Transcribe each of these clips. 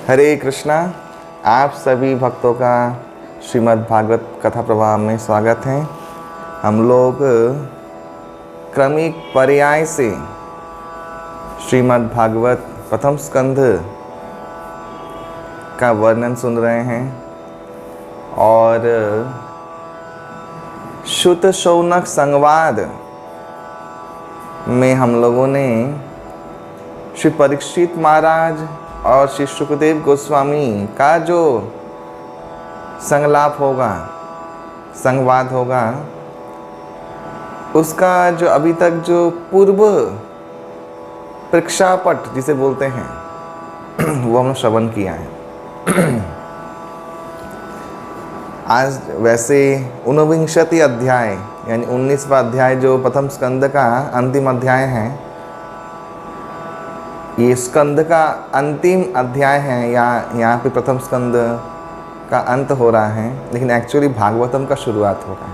हरे कृष्णा। आप सभी भक्तों का श्रीमद् भागवत कथा प्रवाह में स्वागत है। हम लोग क्रमिक पर्याय से श्रीमद् भागवत प्रथम स्कंध का वर्णन सुन रहे हैं और शुत शौनक संवाद में हम लोगों ने श्री परीक्षित महाराज और श्री सुखदेव गोस्वामी का जो संलाप होगा, संवाद होगा, उसका जो अभी तक जो पूर्व प्रेक्षापट जिसे बोलते हैं वो हमने श्रवण किया है। आज वैसे 49 अध्याय यानी 19वां अध्याय जो प्रथम स्कंद का अंतिम अध्याय है, ये स्कंद का अंतिम अध्याय है या यहाँ पे प्रथम स्कंद का अंत हो रहा है, लेकिन एक्चुअली भागवतम का शुरुआत हो रहा है।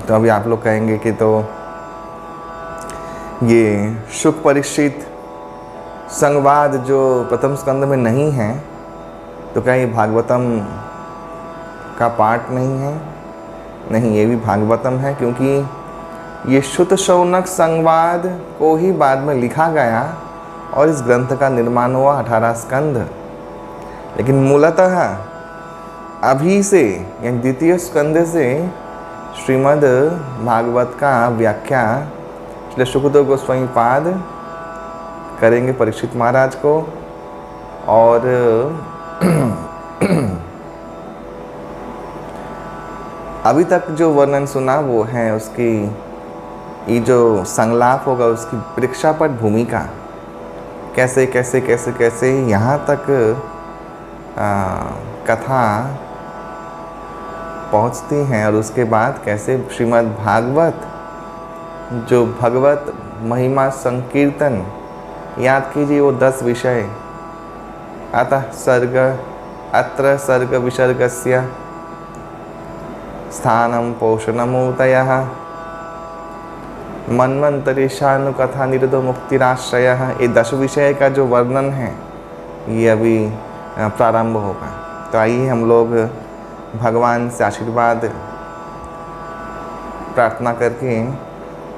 तो अभी आप लोग कहेंगे कि तो ये शुक परीक्षित संवाद जो प्रथम स्कंद में नहीं है तो क्या ये भागवतम का पार्ट नहीं है? नहीं, ये भी भागवतम है, क्योंकि ये शुत शौनक संवाद को ही बाद में लिखा गया और इस ग्रंथ का निर्माण हुआ 18 स्कंद। लेकिन मूलतः अभी से यानी द्वितीय स्कंद से श्रीमद् भागवत का व्याख्या श्री सुखदेव गोस्वामी पाद करेंगे परीक्षित महाराज को। और अभी तक जो वर्णन सुना वो है उसकी, ये जो संलाप होगा उसकी प्रेक्षापट भूमिका, कैसे कैसे कैसे कैसे यहाँ तक कथा पहुँचती हैं और उसके बाद कैसे श्रीमद् भागवत जो भगवत महिमा संकीर्तन, याद कीजिए वो 10 विषय, अतः सर्ग अत्र सर्ग विसर्गस्य स्थानं पोषणमूर्तयः मन्वंतरेशानुकथा निरुद्धो मुक्तिराश्रयः, ये 10 विषय का जो वर्णन है ये अभी प्रारंभ होगा। तो आइए हम लोग भगवान से आशीर्वाद प्रार्थना करके,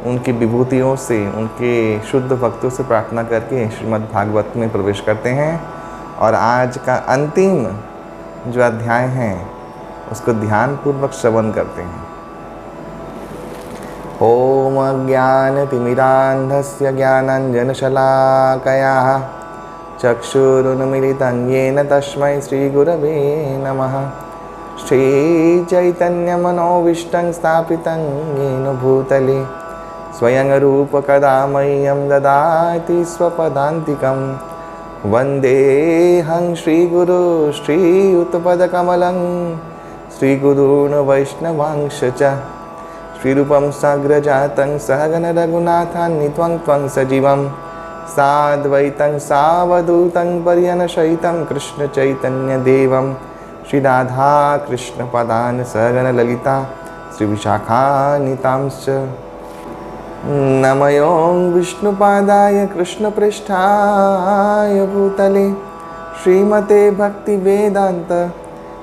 उनकी विभूतियों से, उनके शुद्ध भक्तों से प्रार्थना करके श्रीमद् भागवत में प्रवेश करते हैं और आज का अंतिम जो अध्याय है उसको ध्यानपूर्वक श्रवण करते हैं। ओम अज्ञानतिमिरान्धस्य ज्ञानाञ्जनशलाकया चक्षुरुन्मीलितं येन तस्मै श्रीगुरवे नमः। श्रीचैतन्यमनोभीष्टं स्थापितं येन भूतले स्वयं रूपकदा मह्यं ददाति स्वपदान्तिकं। वन्देऽहं श्रीगुरो श्रीयुतपदकमलं श्रीगुरून् वैष्णवांश च श्रीरूपं साग्रजातं सहगण रघुनाथान्वितं त्वं सजीवं साद्वैतं सावधूतं पर्यनशयितं कृष्णचैतन्यदेवं श्रीराधाकृष्णपदान् सहगण ललिता श्रीविशाखान्वितांश्च। नमयो विष्णुपादाय कृष्णप्रेष्ठाय भूतले श्रीमते भक्तिवेदान्त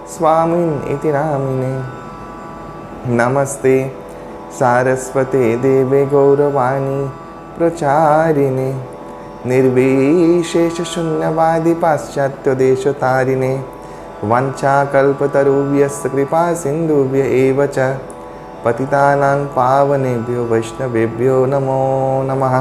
स्वामिन् इति नामिने। नमस्ते सारस्वते देवे गौरवाणी प्रचारिणे निर्विशेष शून्यवादी पाश्चात्यदेशतारिणे वाञ्छाकल्पतरुभ्यश्च कृपा सिन्धुभ्य एव च पतितानां पावनेभ्यो वैष्णवेभ्यो नमो नमः।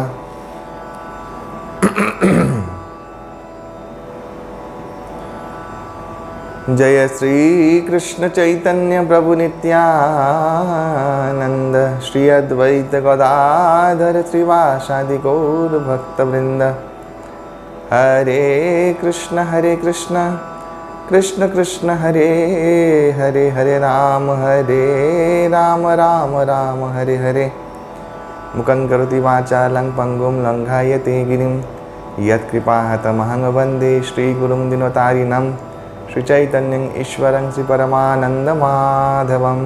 जय श्री कृष्ण चैतन्य प्रभु नित्यानंद श्री अद्वैत गदाधर श्रीवासादि गौर भक्तवृंद। हरे कृष्ण कृष्ण कृष्ण हरे हरे, हरे राम राम राम हरे हरे। मुखं करोति वाचालं पंगुं लंघायते गिरिं यत्कृपातमहं वन्दे श्रीगुरुं दिनतारिणं श्रीचैतन्यं ईश्वरं श्रीपरमानन्दमाधवम्।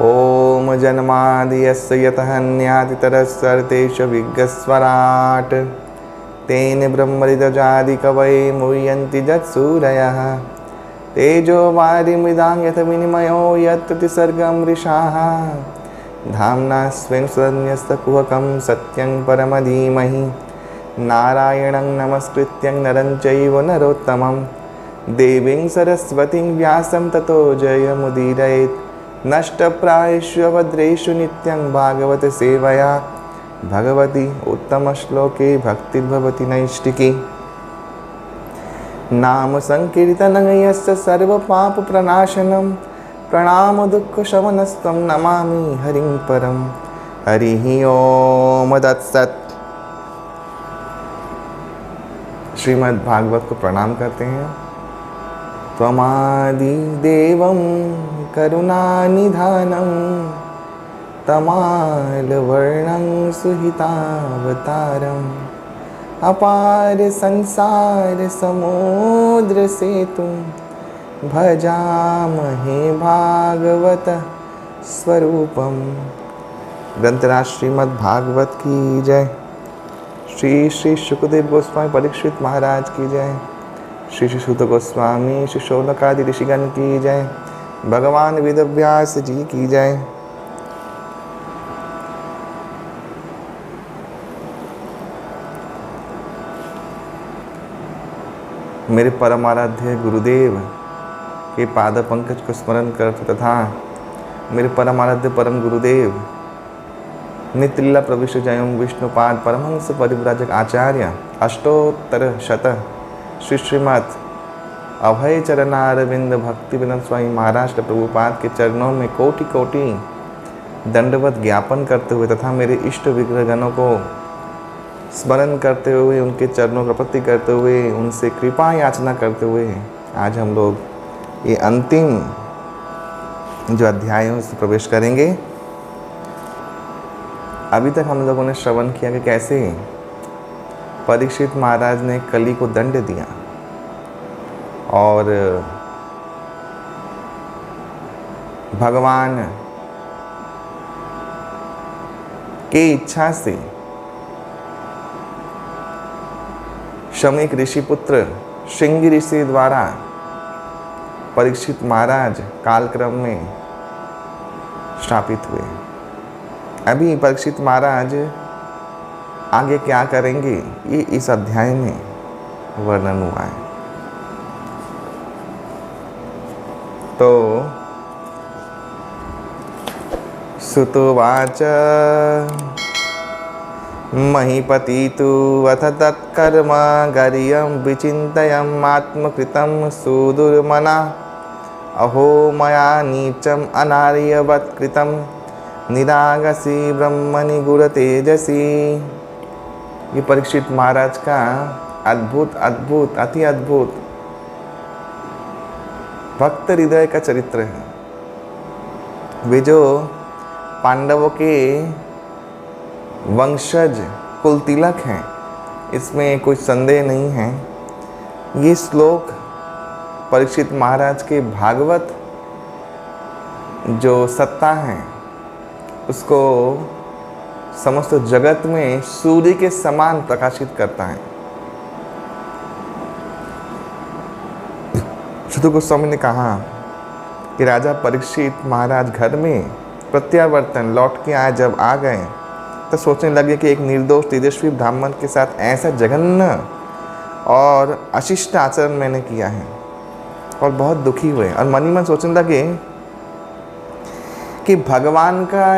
ओम जन्मादि यस्य यतः अन्यादितरस्सर्तेषु विघ्नस्वराट् तेन ब्रह्मऋतजादिकवये मुह्यन्ति यत्सूरयः तेजो वारिमृदां यथ विनिमयो यत्र सर्गं मृषाः धाम्ना स्वेन सन्यस्तकुहकं सत्यं परम धीमहि नारायणं नमस्कृत्यं नरं चैव नरोत्तमं देवीं सरस्वतीं व्यासं ततो जयमुदीरयेत् नष्टप्रायेषु भद्रेषु नित्यं भागवत सेवया भगवती उत्तमश्लोके भक्तिर्भवति नैष्टिकी नाम संकीर्तनं यस्य सर्वपापप्रणाशनं प्रणामदुःखशमनस्त्वं नमामि हरिं परं। हरिः ओम तत्सत्। श्रीमद् भागवत को प्रणाम करते हैं। त्वमादिदेवं करुणानिधानं तमालवर्णं सुहितावतारम् अपार संसार समुद्र सेतुं भजामहे भागवत स्वरूपम। ग्रंथराज श्रीमद् भागवत की जय। श्री श्री शुकदेव गोस्वामी परीक्षित महाराज की जय। श्री श्री सुत गोस्वामी श्री शौनकादि ऋषिगण की जय। भगवान वेदव्यास जी की जय। मेरे परमाराध्य गुरुदेव के पाद पंकज को स्मरण करते तथा मेरे परमाराध्य परम गुरुदेव नित्यलीला प्रविष्ट जयं विष्णुपाद परमहंस परिव्राजक आचार्य अष्टोत्तर शत श्री श्रीमद् अभय चरणारविंद भक्ति विनोद स्वामी महाराज प्रभुपाद के चरणों में कोटि कोटि दंडवत ज्ञापन करते हुए तथा मेरे इष्ट विग्रहगणों को स्मरण करते हुए उनके चरणों का प्रति करते हुए उनसे कृपा याचना करते हुए आज हम लोग ये अंतिम जो अध्यायों से प्रवेश करेंगे। अभी तक हम लोगों ने श्रवण किया कि कैसे परीक्षित महाराज ने कली को दंड दिया और भगवान के इच्छा से शमीक ऋषिपुत्र श्रृंगी ऋषि द्वारा परीक्षित महाराज कालक्रम में स्थापित हुए। अभी परीक्षित महाराज आगे क्या करेंगे ये इस अध्याय में वर्णन हुआ है। तो सुतोवाच महीपति तु अथ तत्कर्म गर्यं विचिन्तयम् आत्मकृतं सुदुर्मना अहो मया नीचम् अनार्यवत् कृतं निरागसी ब्रह्मणि गुणतेजसी। ये परीक्षित महाराज का अद्भुत अति अद्भुत भक्त हृदय का चरित्र है। वे जो पांडवों के वंशज कुल तिलक हैं, इसमें कोई संदेह नहीं है। ये श्लोक परीक्षित महाराज के भागवत जो सत्ता है उसको समस्त जगत में सूर्य के समान प्रकाशित करता है। सुत गोस्वामी ने कहा कि राजा परीक्षित महाराज घर में प्रत्यावर्तन लौट के आए, जब आ गए तो सोचने लगे कि एक निर्दोष तेजस्वी ब्राह्मण के साथ ऐसा जघन्य और अशिष्ट आचरण मैंने किया है, और बहुत दुखी हुए और मन ही मन सोचने लगे कि भगवान का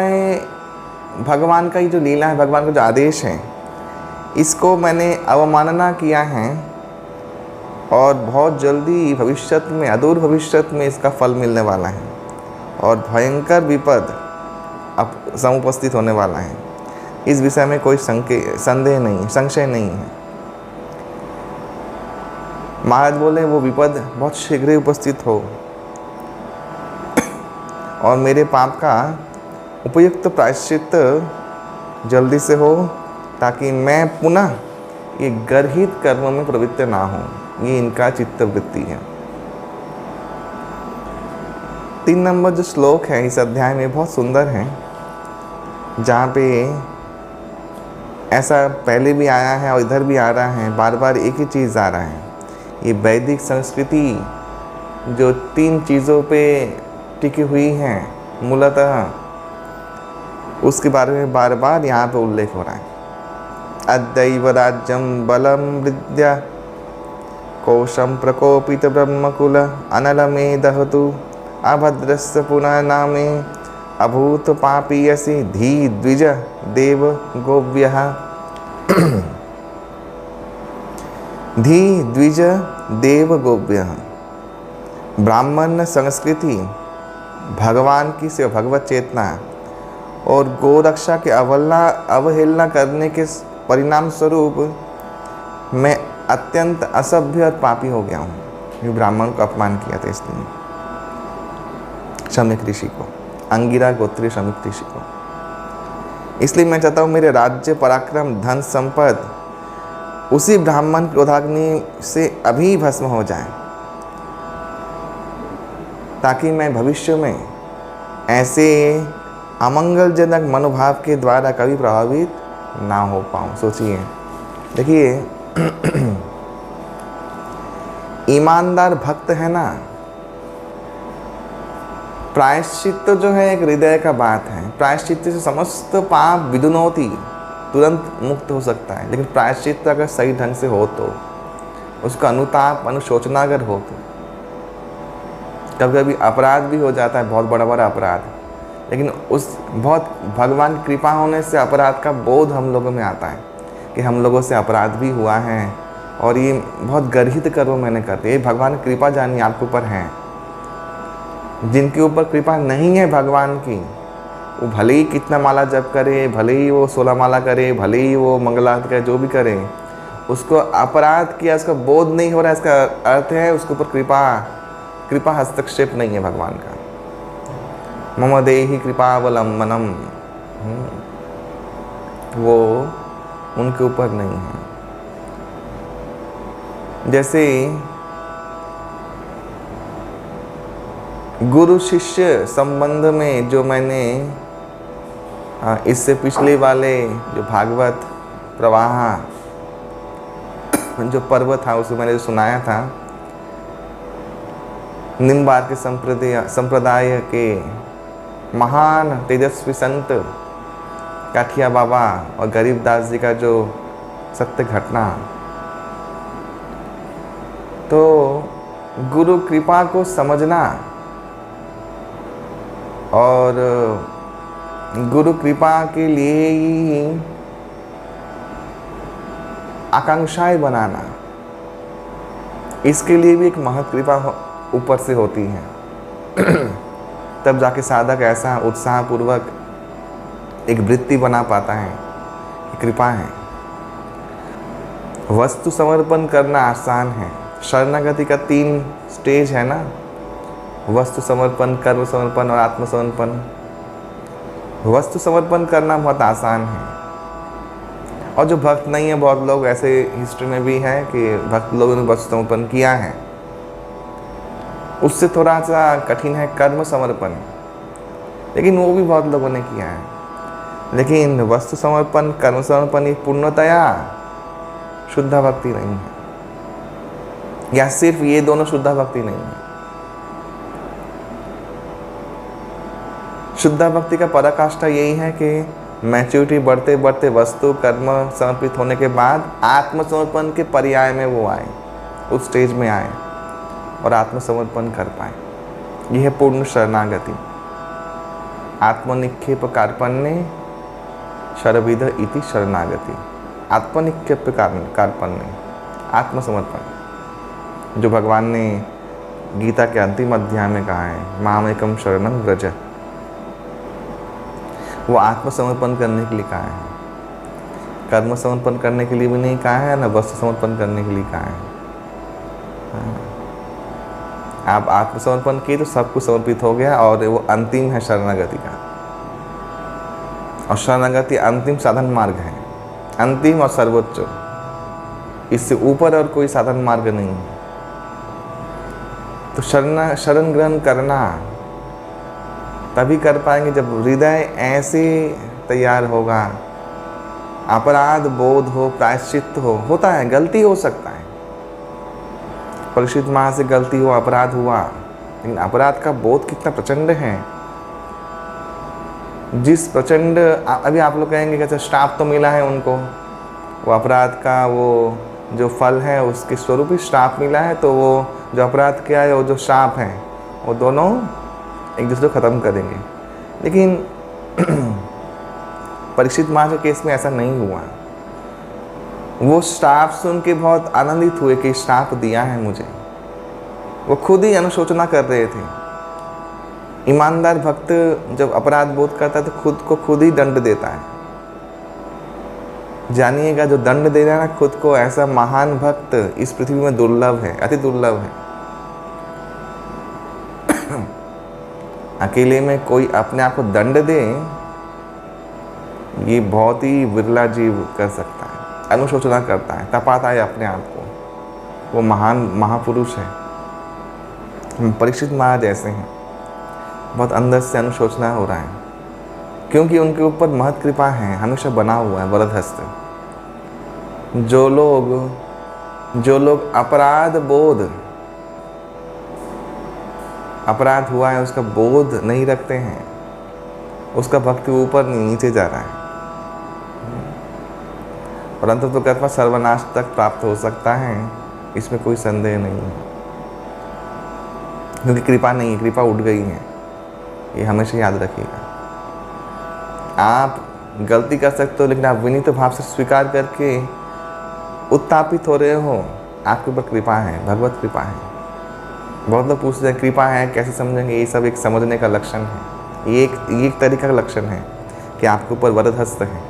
ही जो लीला है, भगवान का जो आदेश है, इसको मैंने अवमानना किया है और बहुत जल्दी भविष्यत में, अदूर भविष्यत में इसका फल मिलने वाला है और भयंकर विपद अब समुपस्थित होने वाला है। इस विषय में कोई संदेह नहीं, संशय नहीं है। महाराज बोले वो विपद बहुत शीघ्र ही उपस्थित हो और मेरे पाप का उपयुक्त प्रायश्चित जल्दी से हो, ताकि मैं पुनः ये गर्हित कर्म में प्रवृत्त ना हो। ये इनका चित्तवृत्ति है। 3 नंबर जो श्लोक है इस अध्याय में बहुत सुंदर है, जहाँ पे ऐसा पहले भी आया है और इधर भी आ रहा है, बार बार एक ही चीज़ आ रहा है। ये वैदिक संस्कृति जो 3 चीज़ों पे टिकी हुई है मूलतः, उसके बारे में बार बार यहाँ पे उल्लेख हो रहा है। अद्यैव राज्यम बलम विद्या कोशम प्रकोपित ब्रह्मकुल अनलमे दहतु अभद्रस्य पुनः नामे अभूत पापीयसि धी द्विज देव गोव्यः। धी द्विज देव गोव्यः। ब्राह्मण संस्कृति भगवान की सेवा, भगवत चेतना और गोरक्षा के अवहेलना करने के परिणाम स्वरूप मैं अत्यंत असभ्य और पापी हो गया हूँ। ये ब्राह्मण को अपमान किया था इसलिए, शमीक ऋषि को, अंगिरा गोत्रीय शमीक ऋषि को। इसलिए मैं चाहता हूँ मेरे राज्य, पराक्रम, धन, संपद उसी ब्राह्मण क्रोधाग्नि से अभी भस्म हो जाए, ताकि मैं भविष्य में ऐसे अमंगलजनक मनोभाव के द्वारा कभी प्रभावित ना हो पाऊँ। सोचिए, देखिए ईमानदार भक्त है ना, प्रायश्चित तो जो है एक हृदय का बात है। प्रायश्चित से समस्त पाप विदुनोति, तुरंत मुक्त हो सकता है। लेकिन प्रायश्चित अगर सही ढंग से हो तो, उसका अनुताप, अनुशोचना अगर हो तो, कभी कभी अपराध भी हो जाता है, बहुत बड़ा बड़ा अपराध, लेकिन उस बहुत भगवान की कृपा होने से अपराध का बोध हम लोगों में आता है कि हम लोगों से अपराध भी हुआ है और ये बहुत गर्हित कर्म मैंने कर दिया। ये भगवान की कृपा जानिए आपके ऊपर है। जिनके ऊपर कृपा नहीं है भगवान की, वो भले ही कितना माला जप करे, भले ही वो 16 माला करे, भले ही वो मंगलारती करे, जो भी करे, उसको अपराध किया उसका बोध नहीं हो रहा है। इसका अर्थ है उसके ऊपर कृपा हस्तक्षेप नहीं है भगवान का। मम देहि कृपावलंबनम, वो उनके ऊपर नहीं है। जैसे गुरु शिष्य संबंध में जो मैंने इससे पिछले वाले जो भागवत प्रवाह जो पर्व था उसमें मैंने जो सुनाया था, निम्बार के संप्रदाय के महान तेजस्वी संत काठिया बाबा और गरीबदास जी का जो सत्य घटना, तो गुरु कृपा को समझना और गुरु कृपा के लिए ही आकांक्षाएं बनाना, इसके लिए भी एक महत कृपा ऊपर से होती है। तब जाके साधक ऐसा उत्साहपूर्वक एक वृत्ति बना पाता है, कृपा है। वस्तु समर्पण करना आसान है। शरणागति का 3 स्टेज है ना, वस्तु समर्पण, कर्म समर्पण और आत्मसमर्पण। वस्तु समर्पण करना बहुत आसान है, और जो भक्त नहीं है, बहुत लोग ऐसे हिस्ट्री में भी है कि भक्त लोगों ने वस्तु समर्पण किया है, उससे थोड़ा सा कठिन है कर्म समर्पण, लेकिन वो भी बहुत लोगों ने किया है। लेकिन वस्तु समर्पण, कर्म समर्पण ये पूर्णतया शुद्ध भक्ति नहीं है, या सिर्फ ये दोनों शुद्ध भक्ति नहीं है। शुद्ध भक्ति का पराकाष्ठा यही है कि मैच्योरिटी बढ़ते बढ़ते वस्तु कर्म समर्पित होने के बाद आत्मसमर्पण के पर्याय में वो आए, उस स्टेज में आए और आत्मसमर्पण कर पाए। यह है पूर्ण शरणागति। आत्मनिक्षेप कार्पण्ये शरविद इति शरणागति। आत्मनिक्षेप कार्पण्ये, आत्मसमर्पण, जो भगवान ने गीता के अंतिम अध्याय में कहा है, मामेकम शरणं व्रज, वो आत्मसमर्पण करने के लिए कहा है। कर्म समर्पण करने के लिए भी नहीं कहा है, ना वस्तु समर्पण करने के लिए कहा है। आप आत्मसमर्पण किए तो सब कुछ समर्पित हो गया, और वो अंतिम है शरणागति का। और शरणागति अंतिम साधन मार्ग है, अंतिम और सर्वोच्च, इससे ऊपर और कोई साधन मार्ग नहीं है। तो शरण ग्रहण करना तभी कर पाएंगे जब हृदय ऐसे तैयार होगा, अपराध बोध हो, प्रायश्चित हो, होता है, गलती हो सकता है। परीक्षित महाराज से गलती हो, अपराध हुआ, लेकिन अपराध का बोध कितना प्रचंड है। जिस प्रचंड, अभी आप लोग कहेंगे कि अच्छा श्राप तो मिला है उनको, वो अपराध का वो जो फल है उसके स्वरूप ही श्राप मिला है, तो वो जो अपराध किया है वो जो श्राप है वो दोनों एक दूसरे को ख़त्म करेंगे। लेकिन परीक्षित महाराज के केस में ऐसा नहीं हुआ। वो श्राप सुन के बहुत आनंदित हुए कि श्राप दिया है मुझे। वो खुद ही अनुशोचना कर रहे थे। ईमानदार भक्त जब अपराध बोध करता है तो खुद को खुद ही दंड देता है। जानिएगा, जो दंड दे रहा है ना खुद को, ऐसा महान भक्त इस पृथ्वी में दुर्लभ है, अति दुर्लभ है। अकेले में कोई अपने आप को दंड दे, ये बहुत ही विरला जीव कर सकता है। अनुशोचना करता है, तपाता है अपने आप को, वो महान महापुरुष है। परीक्षित महाराज ऐसे हैं, बहुत अंदर से अनुशोचना हो रहा है, क्योंकि उनके ऊपर महत कृपा है, हमेशा बना हुआ है वरद हस्त। जो लोग अपराध बोध, अपराध हुआ है उसका बोध नहीं रखते हैं, उसका भक्ति ऊपर नीचे जा रहा है, परंतु तो कृपा सर्वनाश तक प्राप्त हो सकता है, इसमें कोई संदेह नहीं है। क्योंकि कृपा नहीं है, कृपा उठ गई है, ये हमेशा याद रखिएगा। आप गलती कर सकते हो, लेकिन आप विनीत भाव से स्वीकार करके उत्तापित हो रहे हो, आपके ऊपर कृपा है, भगवत कृपा है। बहुत लोग पूछते हैं कृपा है कैसे समझेंगे, ये सब एक समझने का लक्षण है, ये एक तरीका का लक्षण है कि आपके ऊपर वरद हस्त है।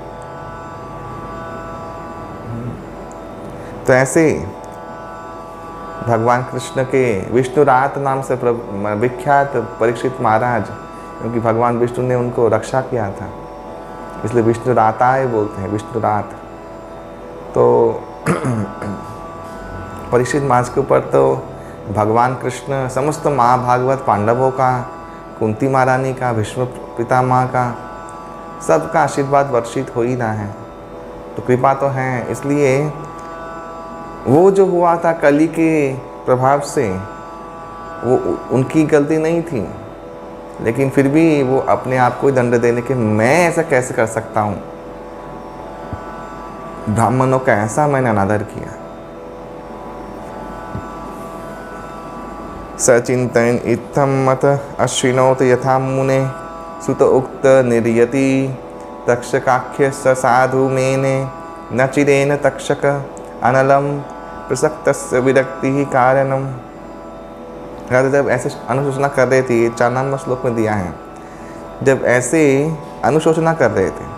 तो ऐसे भगवान कृष्ण के विष्णुरात नाम से विख्यात परीक्षित महाराज, क्योंकि भगवान विष्णु ने उनको रक्षा किया था, इसलिए विष्णुराताय बोलते हैं, विष्णुरात। तो परीक्षित महाराज के ऊपर तो भगवान कृष्ण, समस्त महाभागवत पांडवों का, कुंती महारानी का, भीष्म पितामह का, सबका आशीर्वाद वर्षित हो ही रहा है, तो कृपा तो है। इसलिए वो जो हुआ था कली के प्रभाव से, वो उनकी गलती नहीं थी, लेकिन फिर भी वो अपने आप को दंड देने के, मैं ऐसा कैसे कर सकता हूँ, ब्राह्मणों का ऐसा मैंने अनादर किया। सचिंतन इत्थम मत अश्विनोत यथा मुने सुत उक्त निर्यति तक्षकाख्य स साधु मेने न चिरेन तक्षक अनलम प्रसक्तस्य विरक्ति ही कारणम। जब ऐसे अनुशोचना कर रहे थे, 4 नंबर श्लोक में दिया है, जब ऐसे अनुशोचना कर रहे थे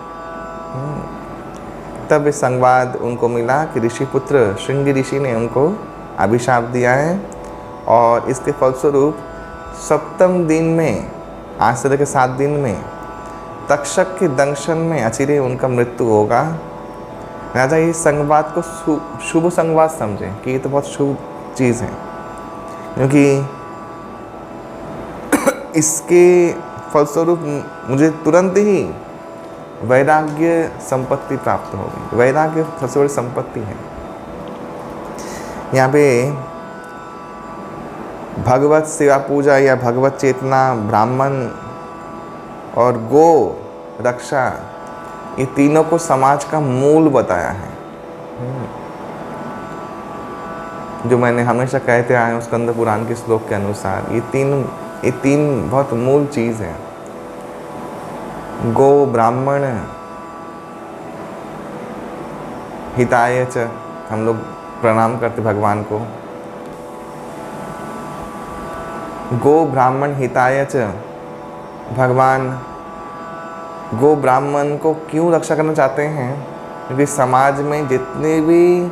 तब इस संवाद उनको मिला कि ऋषि पुत्र श्रृंगी ऋषि ने उनको अभिशाप दिया है, और इसके फलस्वरूप 7वें दिन में, आश्चर्य के 7 दिन में तक्षक के दंशन में अचिरे उनका मृत्यु होगा। राजा इस संवाद को शुभ संवाद समझे कि ये तो बहुत शुभ चीज़ है, क्योंकि इसके फलस्वरूप मुझे तुरंत ही वैराग्य संपत्ति प्राप्त होगी। वैराग्य सबसे बड़ी संपत्ति है। यहाँ पे भगवत सेवा पूजा या भगवत चेतना, ब्राह्मण और गो रक्षा, ये तीनों को समाज का मूल बताया है। जो मैंने हमेशा कहते आए उस स्कंद पुराण के श्लोक के अनुसार, ये तीन बहुत मूल चीज़ है। गो, ब्राह्मण, हिताय च, हम लोग प्रणाम करते भगवान को। गो ब्राह्मण हिताय च, भगवान गो ब्राह्मण को क्यों रक्षा करना चाहते हैं? क्योंकि समाज में जितने भी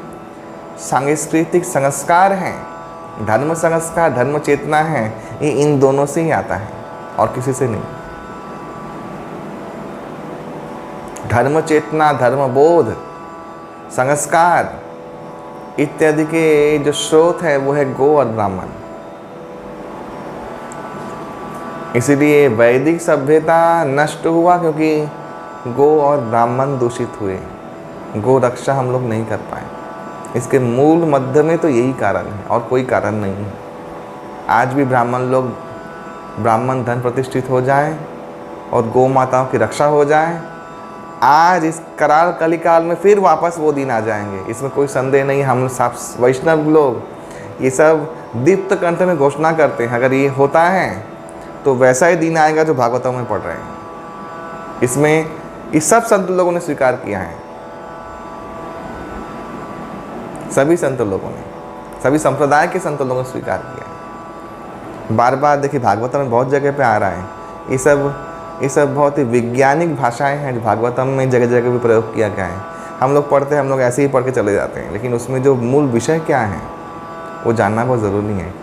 सांस्कृतिक संस्कार हैं, धर्म संस्कार, धर्म चेतना है, ये इन दोनों से ही आता है और किसी से नहीं। धर्म चेतना, धर्म बोध, संस्कार इत्यादि के जो स्रोत है वो है गो और ब्राह्मण। इसीलिए वैदिक सभ्यता नष्ट हुआ, क्योंकि गो और ब्राह्मण दूषित हुए। गो रक्षा हम लोग नहीं कर पाए। इसके मूल मध्य में तो यही कारण है और कोई कारण नहीं है। आज भी ब्राह्मण धन प्रतिष्ठित हो जाएं और गौ माताओं की रक्षा हो जाए, आज इस कराल कलिकाल में फिर वापस वो दिन आ जाएंगे, इसमें कोई संदेह नहीं। हम सब वैष्णव लोग ये सब दीप्त कंठ में घोषणा करते हैं, अगर ये होता है तो वैसा ही दिन आएगा जो भागवतों में पढ़ रहे हैं। इसमें इस सब संत लोगों ने स्वीकार किया है, सभी संत लोगों ने, सभी संप्रदाय के संत लोगों ने स्वीकार किया है। बार बार देखिए भागवतम में बहुत जगह पे आ रहा है। ये सब बहुत ही वैज्ञानिक भाषाएं हैं जो भागवतम में जगह जगह भी प्रयोग किया गया है। हम लोग पढ़ते हैं, हम लोग ऐसे ही पढ़ के चले जाते हैं, लेकिन उसमें जो मूल विषय क्या है वो जानना बहुत ज़रूरी है।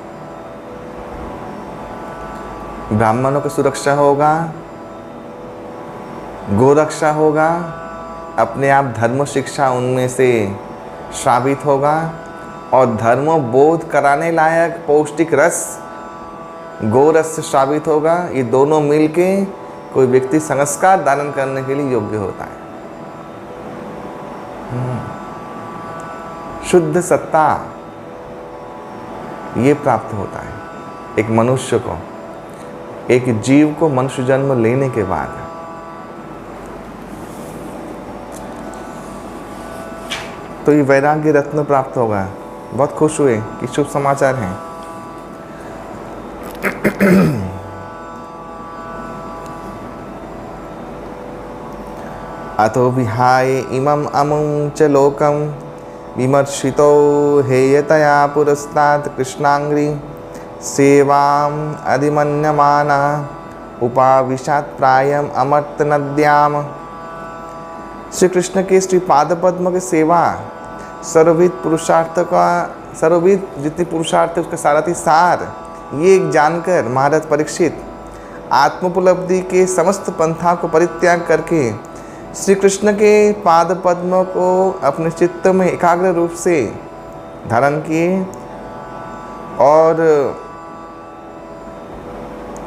ब्राह्मणों की सुरक्षा होगा, गोरक्षा होगा, अपने आप धर्म शिक्षा उनमें से श्रावित होगा और धर्म बोध कराने लायक पौष्टिक रस गोरस से श्रावित होगा। ये दोनों मिलके कोई व्यक्ति संस्कार धारण करने के लिए योग्य होता है। शुद्ध सत्ता ये प्राप्त होता है एक मनुष्य को, एक जीव को मनुष्य जन्म लेने के बाद। तो ये वैराग्य रत्न प्राप्त होगा। बहुत खुश हुए कि शुभ समाचार हैं। अतो विहाय इमं अमुं च लोकं विमर्शितो हेयतया पुरस्तात् कृष्णांग्री सेवाम् अधिमन्यमाना उपाविशात् प्रायम् अमर्त नद्याम। श्री कृष्ण के श्री पाद पद्म की सेवा सर्वविध पुरुषार्थ का, सर्वविध जितने पुरुषार्थ है उसका सारथी सार, ये जानकर महाराज परीक्षित आत्मोपलब्धि के समस्त पंथा को परित्याग करके श्री कृष्ण के पाद पद्म को अपने चित्त में एकाग्र रूप से धारण किए और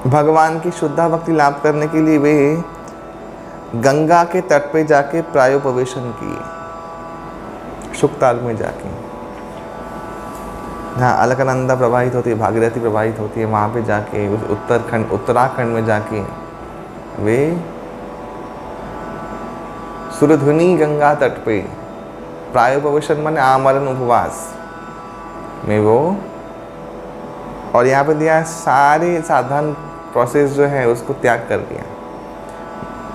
भगवान की शुद्धा भक्ति लाभ करने के लिए वे गंगा के तट पे जाके प्रायोपवेशन किए, शुकताल में जाके, जहाँ अलकनंदा प्रवाहित होती है, भागीरथी प्रवाहित होती है, वहाँ पे जाके उस उत्तराखंड में जाके वे सुरधुनी गंगा तट पे प्रायोपवेशन माने आमरण उपवास में वो, और यहाँ पे दिया सारे साधन प्रोसेस जो है उसको त्याग कर दिया।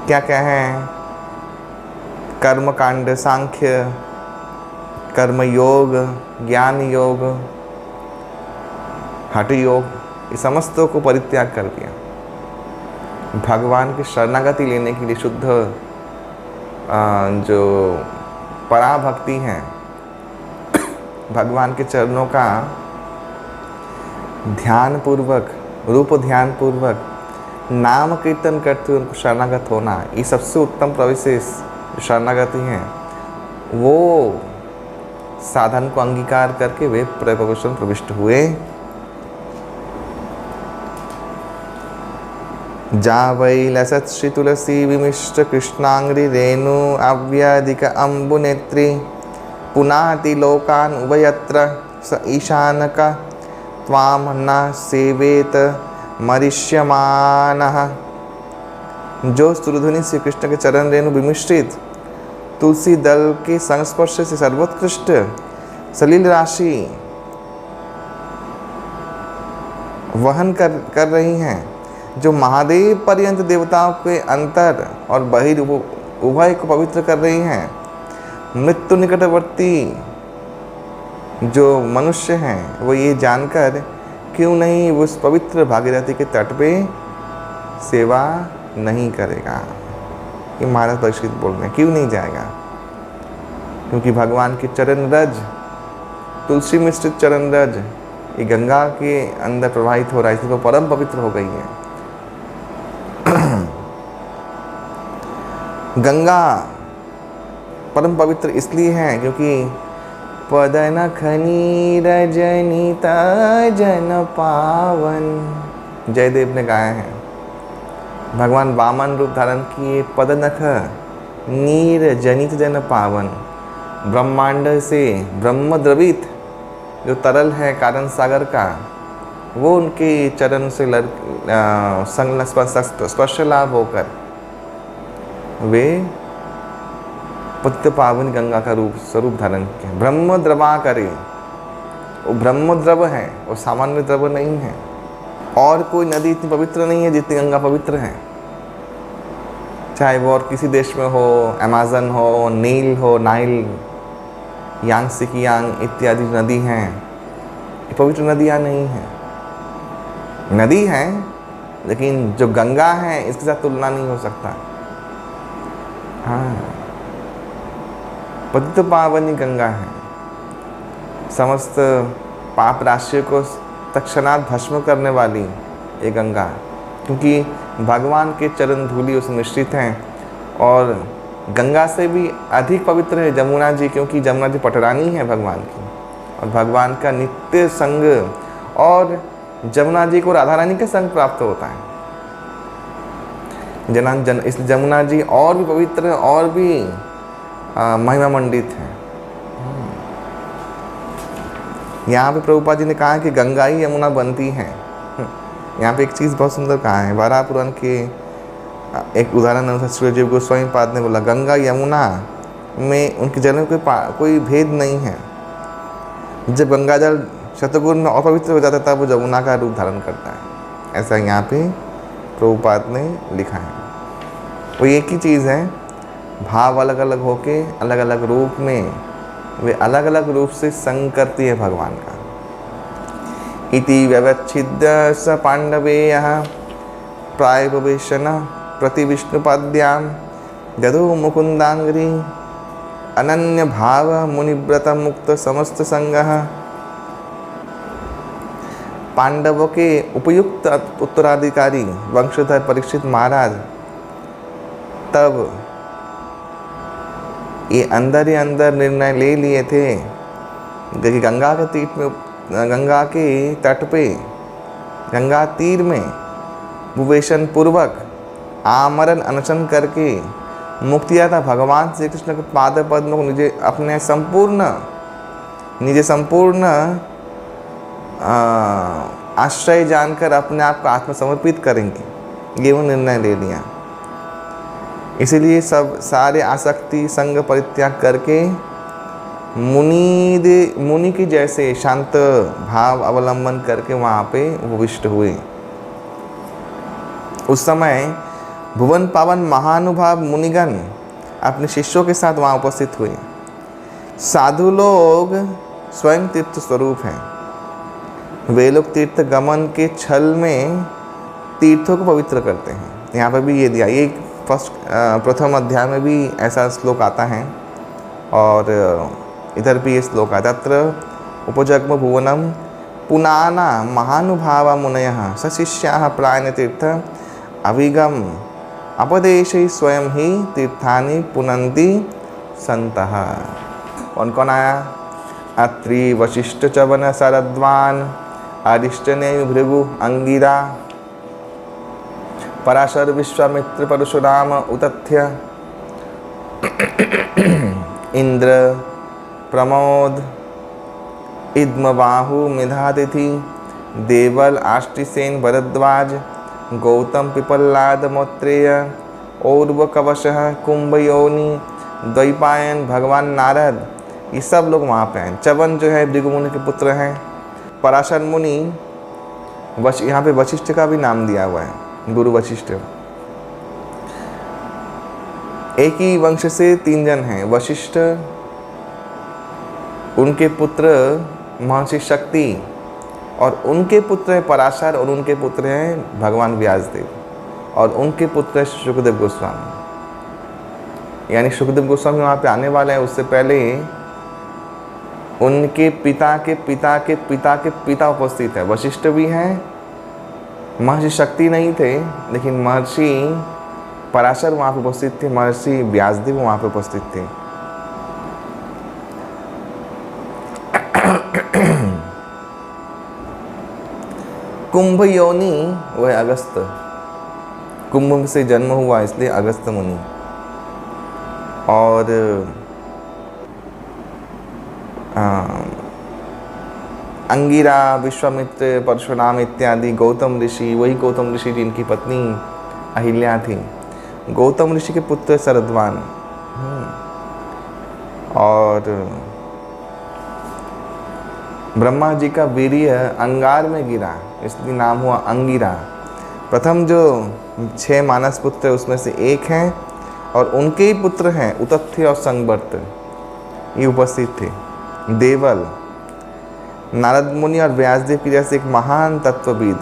क्या क्या है? कर्म कांड, सांख्य, कर्म योग, ज्ञान योग, हठ योग, ये समस्तों को परित्याग कर दिया। भगवान की शरणागति लेने के लिए शुद्ध जो पराभक्ति है, भगवान के चरणों का ध्यान पूर्वक, रूप ध्यान पूर्वक नाम कीर्तन करते हुए उनको शरणागत होना, ये सबसे उत्तम प्रवेश शरणागति है। वो साधन को अंगीकार करके वे प्रवेशन प्रविष्ट हुए। जा वै लसत् श्री तुलसी विमिष्ट कृष्णांग्री रेणु अव्यधिक अम्बु नेत्री पुनाति लोकान उभयत्र स ईशानक त्वाम न सेवेत मरिष्यमानः। जो सुरधुनी श्री कृष्ण के चरण रेणु विमिश्रित तुलसी दल के संस्पर्श से सर्वोत्कृष्ट सलील राशि वहन कर रही हैं, जो महादेव पर्यंत देवताओं के अंतर और बहिर उभय को पवित्र कर रही हैं, मृत्यु निकटवर्ती जो मनुष्य हैं वो ये जानकर क्यों नहीं उस पवित्र भागीरथी के तट पे सेवा नहीं करेगा। ये महाराज परीक्षित बोल रहे हैं, क्यों नहीं जाएगा? क्योंकि भगवान के चरण रज, तुलसी मिश्रित चरण रज ये गंगा के अंदर प्रवाहित हो रहा है, इसलिए वो परम पवित्र हो गई है। गंगा परम पवित्र इसलिए है क्योंकि पदन खनी रजनीता जन पावन, जयदेव ने गाया है। भगवान वामन रूप धारण किए, पदनख नीर जनित जन पावन, ब्रह्मांड से ब्रह्म द्रवित जो तरल है कारण सागर का, वो उनके चरण से स्पर्श लाभ होकर वे पतित पावन गंगा का स्वरूप धारण किया। ब्रह्म द्रवा करे, वो ब्रह्म द्रव है, वो सामान्य द्रव नहीं है। और कोई नदी इतनी पवित्र नहीं है जितनी गंगा पवित्र है। चाहे वो और किसी देश में हो, अमेज़न हो, नील हो, नाइल, यांगत्से की यांग इत्यादि नदी हैं, ये पवित्र नदियाँ नहीं हैं। नदी हैं, लेकिन जो गंगा है इसके साथ तुलना नहीं हो सकता। हाँ, पतित पावनी गंगा है, समस्त पाप राशियों को तत्क्षणात भस्म करने वाली ये गंगा, क्योंकि भगवान के चरण धूलि उसमें मिश्रित हैं। और गंगा से भी अधिक पवित्र है जमुना जी, क्योंकि जमुना जी पटरानी है भगवान की, और भगवान का नित्य संग, और जमुना जी को राधा रानी का संग प्राप्त होता है। इस जमुना जी और भी पवित्र और भी महिमा मंडित है। यहाँ पे प्रभुपाद जी ने कहा कि गंगा ही यमुना बनती है। यहाँ पे एक चीज़ बहुत सुंदर कहा है, वाराह पुराण के एक उदाहरण अनुसार सूर्यदेव गोस्वामी पाद ने बोला, गंगा यमुना में उनके जल में कोई भेद नहीं है। जब गंगा जल शतगुण में अपवित्र हो जाता है तब वो जमुना का रूप धारण करता है। ऐसा यहाँ पे प्रभुपाद ने लिखा है। वो एक ही चीज़ है, भाव अलग अलग होके अलग अलग रूप में वे अलग अलग रूप से संग करती है भगवान का। इति व्यवच्छिद्य स पांडवेय प्रायवेशन प्रति विष्णुपाद्यां गदो मुकुंदांग्री अनन्य भाव मुनिव्रत मुक्त समस्त संगः। पांडवों के उपयुक्त उत्तराधिकारी वंशधर परीक्षित महाराज तब ये अंदर ही अंदर निर्णय ले लिए थे कि गंगा के तट पे, गंगा तीर में विवेचन पूर्वक आमरण अनशन करके मुक्तिया था भगवान श्री कृष्ण के पाद पद्म को निजे संपूर्ण आश्रय जानकर अपने आप को आत्मसमर्पित करेंगे, ये वो निर्णय ले लिया। इसीलिए सब सारे आसक्ति संग परित्याग करके मुनि की जैसे शांत भाव अवलंबन करके वहाँ पे उपविष्ट हुए। उस समय भुवन पावन महानुभाव मुनिगण अपने शिष्यों के साथ वहाँ उपस्थित हुए। साधु लोग स्वयं तीर्थ स्वरूप हैं। वे लोग तीर्थ गमन के छल में तीर्थों को पवित्र करते हैं। यहाँ पर भी ये दिया, ये प्रथम अध्याय में भी ऐसा श्लोक आता है, और इधर भी ये श्लोक आता है। तत्र उपजग्म भुवनम पुनाना महानुभावा मुनयः सशिष्याः प्रायण तीर्थ अभिगम अपदेशै स्वयं ही तीर्थानि पुनन्ति संतः। कौन कौन आया? अत्रि वशिष्ठ चवन शरद्वान अरिष्टनेमि भृगु अंगिरा पराशर विश्वामित्र परशुराम उतथ्य इंद्र प्रमोद इद्मबाहु मिधातिथि देवल आष्टिसेन भरद्वाज गौतम पिपल्लाद मोत्रेय और्व कवशः कुंभयोनि द्वैपायन भगवान नारद, ये सब लोग वहाँ पे हैं। च्यवन जो है भृगु मुनि के पुत्र हैं। पराशर मुनि यहाँ पे वशिष्ठ का भी नाम दिया हुआ है, गुरु वशिष्ठ। एक ही वंश से 3 जन हैं। वशिष्ठ, उनके पुत्र महर्षि शक्ति, और उनके पुत्र हैं पराशर, और उनके पुत्र हैं भगवान व्यासदेव, और उनके पुत्र हैं सुखदेव गोस्वामी। यानी सुखदेव गोस्वामी वहाँ पे आने वाले हैं। उससे पहले उनके पिता के पिता के पिता के पिता उपस्थित है। वशिष्ठ भी हैं, महर्षि शक्ति नहीं थे, लेकिन महर्षि पराशर वहाँ पे उपस्थित थे, महर्षि व्यासदेव वहाँ पे उपस्थित थे। कुंभ योनि वह अगस्त, कुंभ से जन्म हुआ इसलिए अगस्त मुनि। और अंगिरा, विश्वामित्र, परशुराम इत्यादि गौतम ऋषि, वही गौतम ऋषि जिनकी पत्नी अहिल्या थी। गौतम ऋषि के पुत्र शरद्वान, और ब्रह्मा जी का वीर्य अंगार में गिरा, इसलिए नाम हुआ अंगिरा। प्रथम जो 6 मानस पुत्र उसमें से एक हैं, और उनके ही पुत्र हैं उतथ्य और संवर्त, ये उपस्थित थे। देवल, नारद मुनि और व्यासदेव की जैसे एक महान तत्वविद,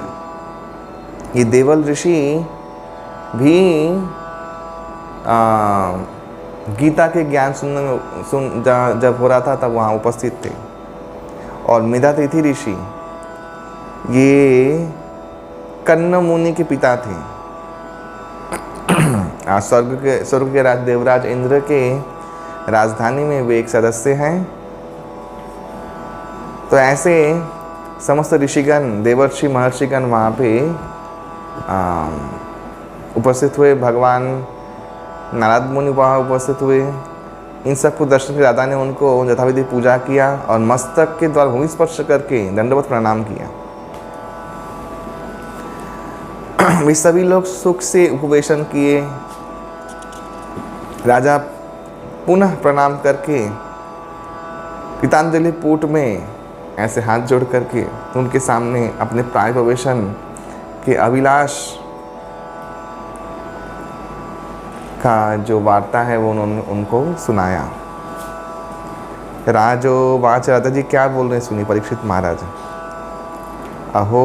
ये देवल ऋषि भी गीता के ज्ञान सुनने में जब हो रहा था तब वहाँ उपस्थित थे। और मेधातिथि ऋषि, ये कन्न मुनि के पिता थे। स्वर्ग के राज देवराज इंद्र के राजधानी में वे एक सदस्य हैं। तो ऐसे समस्त ऋषिगण, देवर्षि, महर्षिगण वहाँ पे उपस्थित हुए। भगवान नारद मुनि वहाँ उपस्थित हुए। इन सबको दर्शन के दादा ने उनको यथाविधि पूजा किया और मस्तक के द्वारा भूमि स्पर्श करके दंडवत प्रणाम किया। वे सभी लोग सुख से उपवेशन किए। राजा पुनः प्रणाम करके कृतांजलि पूट में ऐसे हाथ जोड़ करके उनके सामने अपने प्रायोपवेशन के अभिलाष का जो वार्ता है वो उन्होंने उनको सुनाया। राजोवाच, राजा जी क्या बोल रहे हैं सुनिए। परीक्षित महाराज, अहो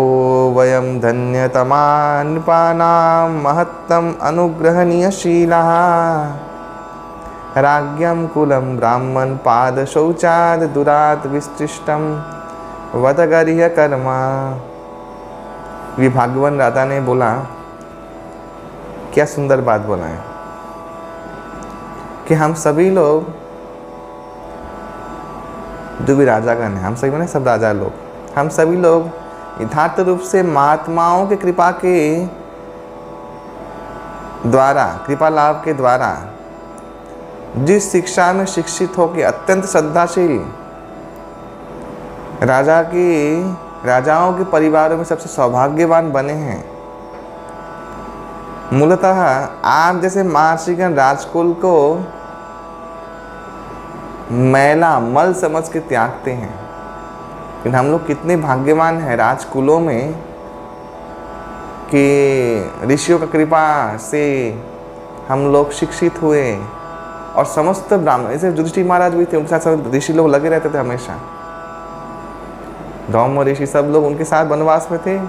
वयम धन्यतमा नृपाणां महत्तम अनुग्रहणीयशीलाः राज्ञं कुलं ब्राह्मण पाद शौचाद दुरात विस्तृष्टम वदगरिह कर्मा। विभागवन राजा ने बोला, क्या सुंदर बात बोला है कि हम सभी लोग जो भी राजागण हैं, हम सभी मैंने सब राजा लोग, हम सभी लोग यथार्थ रूप से महात्माओं के कृपा के द्वारा, कृपा लाभ के द्वारा जिस शिक्षा में शिक्षित होकर अत्यंत श्रद्धाशील राजाओं के परिवारों में सबसे सौभाग्यवान बने हैं। मूलतः आप जैसे महर्षिगण राजकुल को मैला मल समझ के त्यागते हैं, लेकिन हम लोग कितने भाग्यवान हैं राजकुलों में कि ऋषियों का कृपा से हम लोग शिक्षित हुए। और समस्त ब्राह्मण, जैसे युधिष्ठिर महाराज भी थे, उनके साथ सब ऋषि लोग लगे रहते थे हमेशा। धौम ऋषि सब लोग उनके साथ वनवास में थे।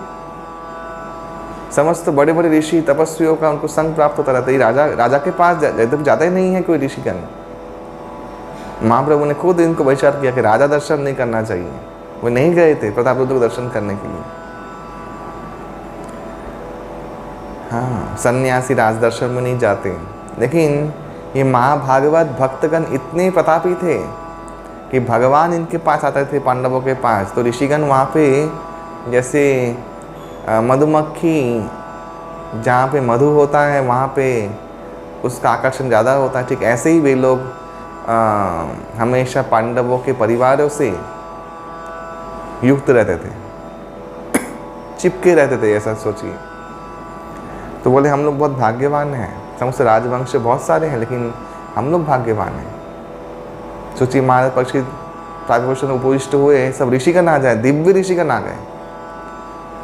समस्त बड़े बड़े ऋषि तपस्वियों का उनको संग प्राप्त होता रहता है। राजा के पास ज़्यादा ही नहीं है कोई ऋषिगण। महाप्रभु ने खुद इनको विचार किया कि राजा दर्शन नहीं करना चाहिए, वो नहीं गए थे प्रतापरुद्र को दर्शन करने के लिए। हाँ, सन्यासी राज दर्शन में नहीं जाते। लेकिन ये महाभागवत भक्तगण इतने प्रतापी थे कि भगवान इनके पास आते थे, पांडवों के पास। तो ऋषिगण वहाँ पे जैसे मधुमक्खी जहाँ पे मधु होता है वहाँ पे उसका आकर्षण ज़्यादा होता है, ठीक ऐसे ही वे लोग हमेशा पांडवों के परिवारों से युक्त रहते थे, चिपके रहते थे, ऐसा सोचिए। तो बोले हम लोग बहुत भाग्यवान हैं। समस्त राजवंश बहुत सारे हैं लेकिन हम लोग भाग्यवान हैं। सोचिए, महाराज परीक्षित प्रागवचन उपविष्ट हुए, सब ऋषिगण आ जाए, दिव्य ऋषिगण आ गए।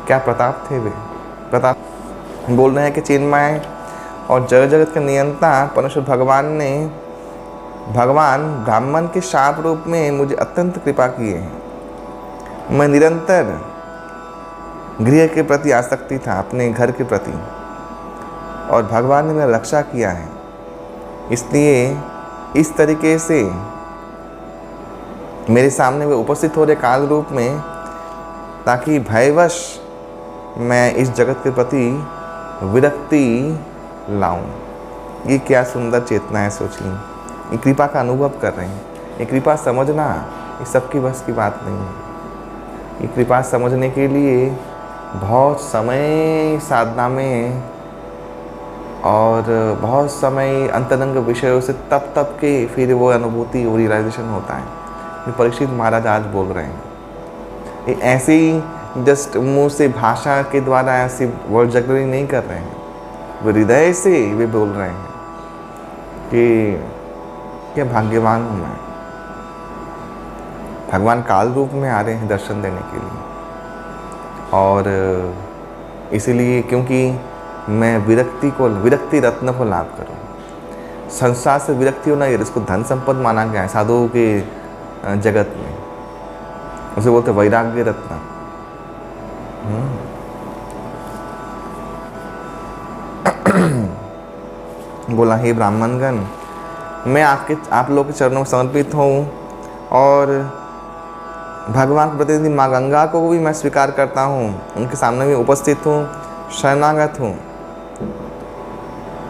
क्या प्रताप थे वे। प्रताप बोल रहे हैं कि चिन्मय और जगत जगत के नियंता परमेश्वर भगवान ब्राह्मण के शाप रूप में मुझे अत्यंत कृपा किए हैं। मैं निरंतर गृह के प्रति आसक्ति था, अपने घर के प्रति, और भगवान ने मेरा रक्षा किया है। इसलिए इस तरीके से मेरे सामने वे उपस्थित हो रहे काल रूप में, ताकि भयवश मैं इस जगत के प्रति विरक्ति लाऊं। ये क्या सुंदर चेतना है, सोचिए। ये कृपा का अनुभव कर रहे हैं। ये कृपा समझना ये सबकी बस की बात नहीं है। ये कृपा समझने के लिए बहुत समय साधना में और बहुत समय अंतरंग विषयों से तप के फिर वो अनुभूति वो रियलाइजेशन होता है। ये परीक्षित महाराज आज बोल रहे हैं। ये ऐसे ही जस्ट मुंह से भाषा के द्वारा ऐसी वर्ड जगरी नहीं कर रहे हैं, वो हृदय से वे बोल रहे हैं कि क्या भाग्यवान हूँ मैं। भगवान काल रूप में आ रहे हैं दर्शन देने के लिए, और इसीलिए क्योंकि मैं विरक्ति रत्न को लाभ करूँ। संसार से विरक्ति होना, ये इसको धन संपद माना गया है साधुओं के जगत में, उसे बोलते वैराग्य रत्न। बोला, हे ब्राह्मणगण, मैं आप लोग के चरणों में समर्पित हूँ, और भगवान के प्रतिनिधि माँ गंगा को भी मैं स्वीकार करता हूँ, उनके सामने भी उपस्थित हूँ, शरणागत हूँ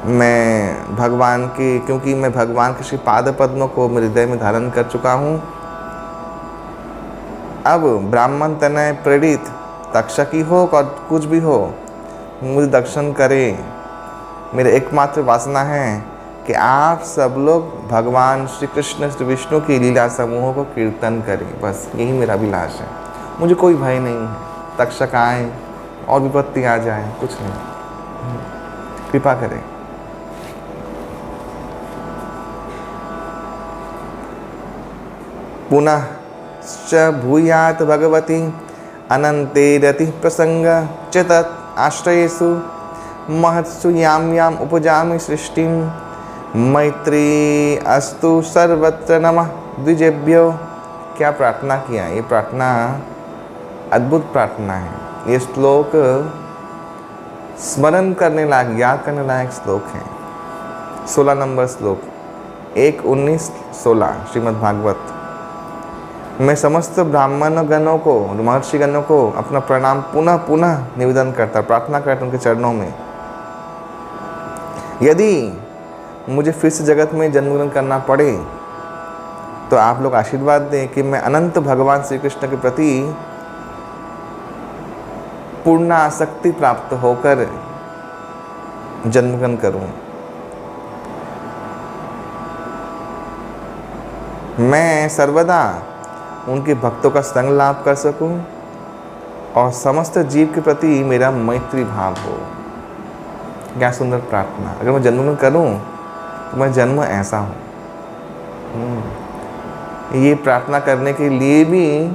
मैं भगवान की, क्योंकि मैं भगवान के श्री पाद पद्मों को मेरे हृदय में धारण कर चुका हूँ। अब ब्राह्मण तनय प्रेरित तक्षकी हो और कुछ भी हो, मुझे दर्शन करें। मेरे एकमात्र वासना है कि आप सब लोग भगवान श्री कृष्ण श्री विष्णु की लीला समूहों को कीर्तन करें, बस यही मेरा अभिलाष है। मुझे कोई भय नहीं है, तक्षक आए और विपत्ति आ जाए, कुछ नहीं, कृपा करें। पुनः च भूयात भगवती अनंते रति प्रसंग च तत् आश्रयेषु महत्सु याम उपजामि सृष्टिं मैत्री अस्तु सर्वत्र नमः द्विजेभ्यो। क्या प्रार्थना किया, ये प्रार्थना अद्भुत प्रार्थना है। ये श्लोक स्मरण करने लायक, याद करने लायक श्लोक है। 16 नंबर श्लोक, 1:19-16 श्रीमद् भागवत। मैं समस्त ब्राह्मण गणों को, महर्षि गणों को अपना प्रणाम पुनः पुनः निवेदन करता, प्रार्थना करता उनके चरणों में। यदि मुझे फिर से जगत में जन्म ग्रहण करना पड़े तो आप लोग आशीर्वाद दें कि मैं अनंत भगवान श्री कृष्ण के प्रति पूर्ण आसक्ति प्राप्त होकर जन्म ग्रहण करूं। मैं सर्वदा उनके भक्तों का संग लाभ कर सकूं और समस्त जीव के प्रति मेरा मैत्री भाव हो। क्या सुंदर प्रार्थना। अगर मैं जन्म करूं तो मैं जन्म ऐसा हूं। ये प्रार्थना करने के लिए भी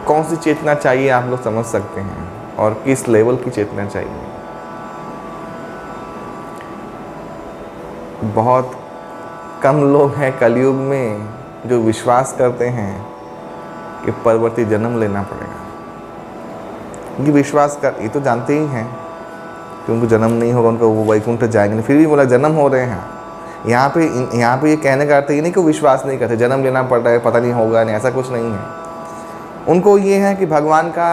कौन सी चेतना चाहिए आप लोग समझ सकते हैं, और किस लेवल की चेतना चाहिए। बहुत कम लोग हैं कलयुग में जो विश्वास करते हैं कि परवर्ती जन्म लेना पड़ेगा। ये विश्वास कर, ये तो जानते ही हैं कि उनको जन्म नहीं होगा, उनको वो वैकुंठ जाएंगे, फिर भी बोला जन्म हो रहे हैं। यहाँ पे ये कहने का अर्थ ये नहीं कि विश्वास नहीं करते, जन्म लेना पड़ रहा है, पता नहीं होगा नहीं, ऐसा कुछ नहीं है। उनको ये है कि भगवान का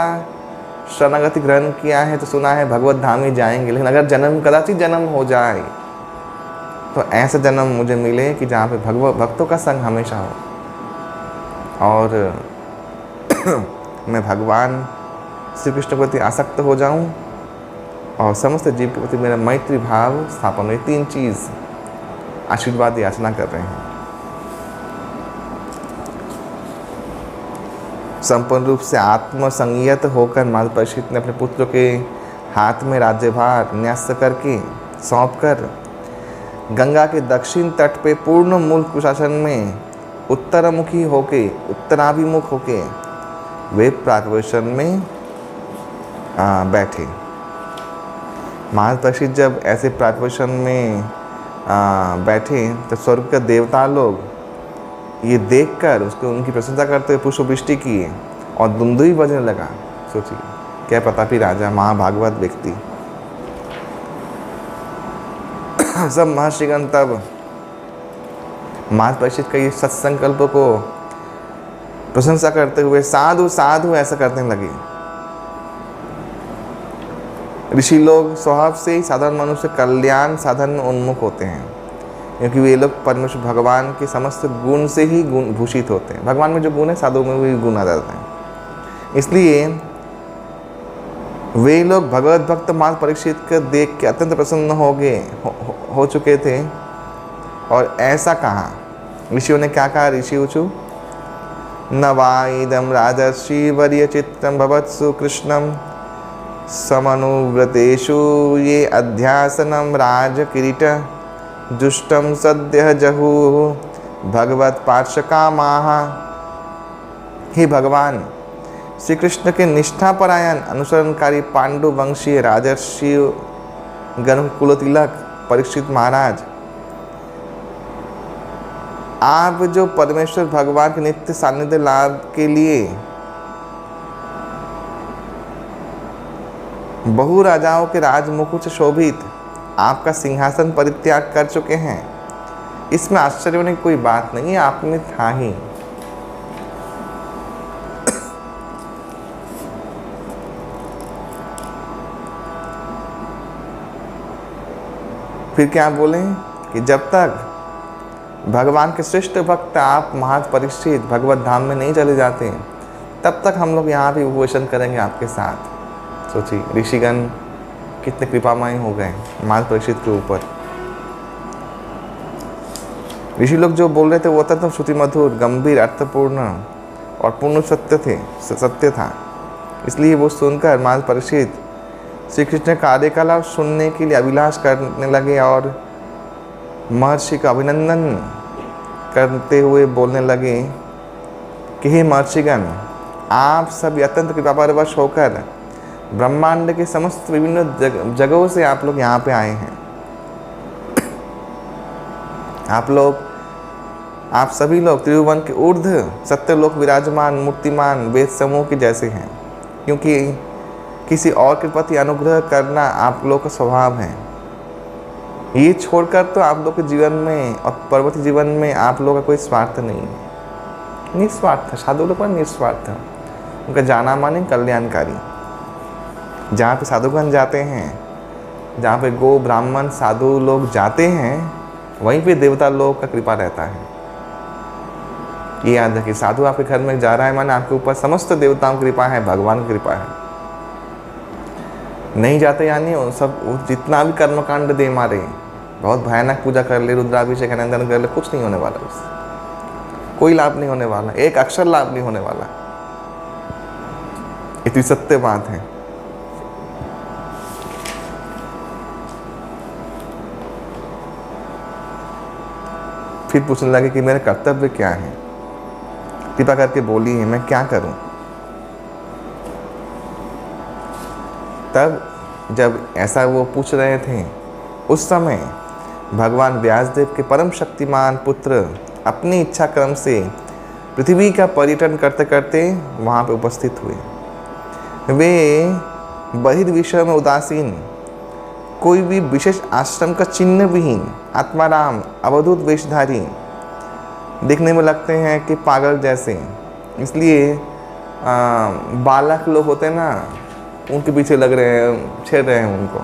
शरणागति ग्रहण किया है तो सुना है भगवत धाम ही जाएंगे, लेकिन अगर जन्म कदाचित जन्म हो जाए तो ऐसा जन्म मुझे मिले कि जहाँ पे भक्तों का संग हमेशा हो, और मैं भगवान श्री कृष्ण के प्रति आसक्त हो जाऊँ और समस्त जीव के प्रति मेरा मैत्री भाव स्थापन हो। 3 चीज़ आशीर्वाद याचना कर रहे हैं। संपूर्ण रूप से आत्मसंयत होकर माता परीक्षित ने अपने पुत्र के हाथ में राज्यभार न्यस्त करके सौंप कर गंगा के दक्षिण तट पे पूर्ण मूल कुशासन में उत्तराभिमुख होके वे प्रागवेशन में बैठे। माता परीक्षित जब ऐसे प्रागवेशन में बैठे तो स्वर्ग के देवता लोग ये देखकर उसको उनकी प्रशंसा करते हुए पुष्पवृष्टि किए और दुंदुभी बजने लगा। सोचिए क्या प्रतापी राजा, महाभागवत व्यक्ति। सब महर्षिगण तब माता परीक्षित का ये सत्संकल्प को प्रशंसा करते हुए साधु साधु ऐसा करने लगे। ऋषि लोग स्वभाव से ही साधारण मनुष्य कल्याण साधन में उन्मुख होते हैं, क्योंकि वे लोग परमेश्वर भगवान के समस्त गुण से ही गुण भूषित होते हैं। भगवान में जो गुण है साधुओं में भी गुण आ जाते हैं। इसलिए वे लोग भगवत भक्त माता परीक्षित को देख के अत्यंत प्रसन्न हो चुके थे और ऐसा कहा ऋषियों ने क्या कहा? ऋषि ऊचु न वा इदं राजर्षि वर्य चित्तं भवत्सु कृष्णं समनुव्रतेषु ये अध्यासनं राजकिरीट जुष्टं सद्यः जहुः भगवत पार्श्वकामाः। हे भगवान, श्री कृष्ण के निष्ठापरायण अनुसरणकारी पांडु वंशीय राजर्षि गण कुलतिलक परीक्षित महाराज, आप जो परमेश्वर भगवान के नित्य सानिध्य लाभ के लिए बहु राजाओं के राजमुकुट से शोभित आपका सिंहासन परित्याग कर चुके हैं, इसमें आश्चर्य होने की कोई बात नहीं है, आप में था ही। फिर क्या बोले कि जब तक भगवान के श्रेष्ठ भक्त आप महापरीक्षित भगवत धाम में नहीं चले जाते, तब तक हम लोग यहाँ भी उपवेशन करेंगे आपके साथ। सोचिए ऋषिगण कितने कृपामय हो गए महापरीक्षित के ऊपर। ऋषि लोग जो बोल रहे थे वो अत्यंत श्रुति मधुर, गंभीर, अर्थपूर्ण और पूर्ण सत्य था। इसलिए वो सुनकर महापरीक्षित श्री कृष्ण कार्यकलाप सुनने के लिए अभिलाष करने लगे और महर्षि का अभिनंदन करते हुए बोलने लगे कि हे महर्षिगण, आप सभी अत्यंत कृपापरवश होकर ब्रह्मांड के समस्त विभिन्न जगहों से आप लोग यहाँ पे आए हैं। आप सभी लोग त्रिभुवन के ऊर्ध्व सत्यलोक विराजमान मूर्तिमान वेद समूह के जैसे हैं, क्योंकि किसी और के प्रति अनुग्रह करना आप लोग का स्वभाव है। ये छोड़कर तो आप लोग के जीवन में और पर्वतीय जीवन में आप लोगों का कोई स्वार्थ नहीं है। निस्वार्थ, साधु लोग पर निस्वार्थ, उनका जाना माने कल्याणकारी। जहाँ पे साधुगण जाते हैं, जहाँ पे गो ब्राह्मण साधु लोग जाते हैं, वहीं पे देवता लोग का कृपा रहता है। ये याद रखिए, साधु आपके घर में जा रहा है माने आपके ऊपर समस्त देवताओं की कृपा है, भगवान की कृपा है। नहीं जाते यानी सब जितना भी कर्मकांड दे मारे, बहुत भयानक पूजा कर ले, रुद्राभिषेक अनंदन कर ले, कुछ नहीं होने वाला उससे, कोई लाभ नहीं होने वाला, एक अक्षर लाभ नहीं होने वाला। इतनी सत्य बात है। फिर पूछने लगे कि मेरे कर्तव्य क्या है, कृपा करके बोलिए, मैं क्या करूं। तब जब ऐसा वो पूछ रहे थे, उस समय भगवान व्यासदेव के परम शक्तिमान पुत्र अपनी इच्छा क्रम से पृथ्वी का पर्यटन करते करते वहाँ पे उपस्थित हुए। वे बहिर्विषय में उदासीन, कोई भी विशेष आश्रम का चिन्ह विहीन, आत्माराम अवधूत वेशधारी, दिखने में लगते हैं कि पागल जैसे। इसलिए बालक लोग होते हैं ना, उनके पीछे लग रहे हैं, छेड़ रहे हैं उनको।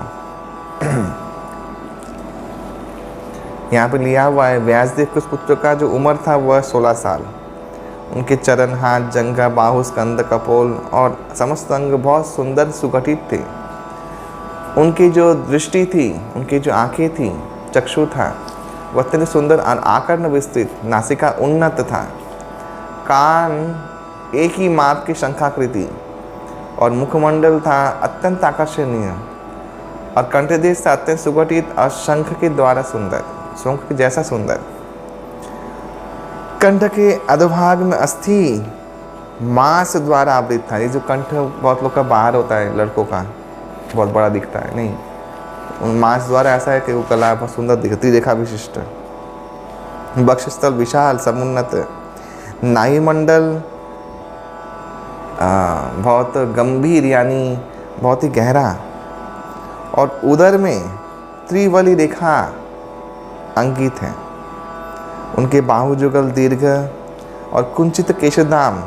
यहाँ पे लिया हुआ है व्यासदेव के उस पुत्र का जो उम्र था वह 16 साल। उनके चरण, हाथ, जंघा, बाहु, स्कंद, कपोल और समस्त अंग बहुत सुंदर सुगठित थे। उनकी जो दृष्टि थी, उनकी जो आंखें थी, चक्षु था, वह अत्यंत सुंदर और आकर्ण विस्तृत, नासिका उन्नत था, कान एक ही माप की शंखाकृति और मुखमंडल था अत्यंत आकर्षणीय और कंठदेश था अत्यंत सुगठित और शंख के द्वारा सुंदर, शंख के जैसा सुंदर। कंठ के अधोभाग में अस्थि मांस द्वारा आवृत था। ये जो कंठ बहुत लोग का बाहर होता है, लड़कों का बहुत बड़ा दिखता है, नहीं, उन मांस द्वारा ऐसा है कि वो कला बहुत सुंदर दिखती, रेखा विशिष्ट। वक्षस्थल विशाल समुन्नत, नाभिमंडल बहुत गंभीर यानी बहुत ही गहरा, और उदर में त्रिवली रेखा अंकित है। उनके बाहुजुगल दीर्घ और कुंचित केशदाम,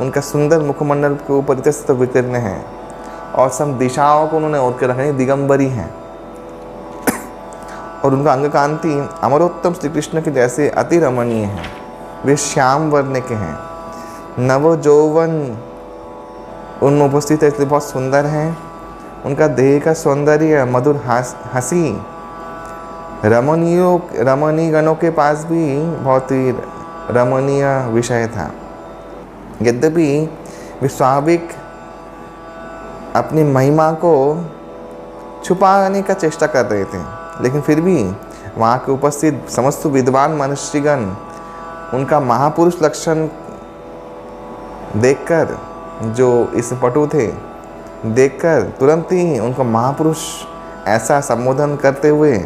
उनका सुंदर मुखमंडल के ऊपर इतस्त विकीर्ण है और सब दिशाओं को उन्होंने ओढ़ के रखा है, दिगंबरी हैं। और उनका अंग कांति अमरोत्तम श्री कृष्ण के जैसे अति रमणीय है। वे श्याम वर्ण के हैं, नव यौवन उनमें उपस्थित है, इसलिए बहुत सुंदर हैं। उनका देह का सौंदर्य, मधुर हंसी, रमणीय गणों के पास भी बहुत ही रमणीय विषय था। यद्यपि वे स्वाभाविक अपनी महिमा को छुपाने का चेष्टा कर रहे थे, लेकिन फिर भी वहाँ के उपस्थित समस्त विद्वान मनुष्यगण उनका महापुरुष लक्षण देखकर, जो इस पटु थे, देखकर तुरंत ही उनको महापुरुष ऐसा संबोधन करते हुए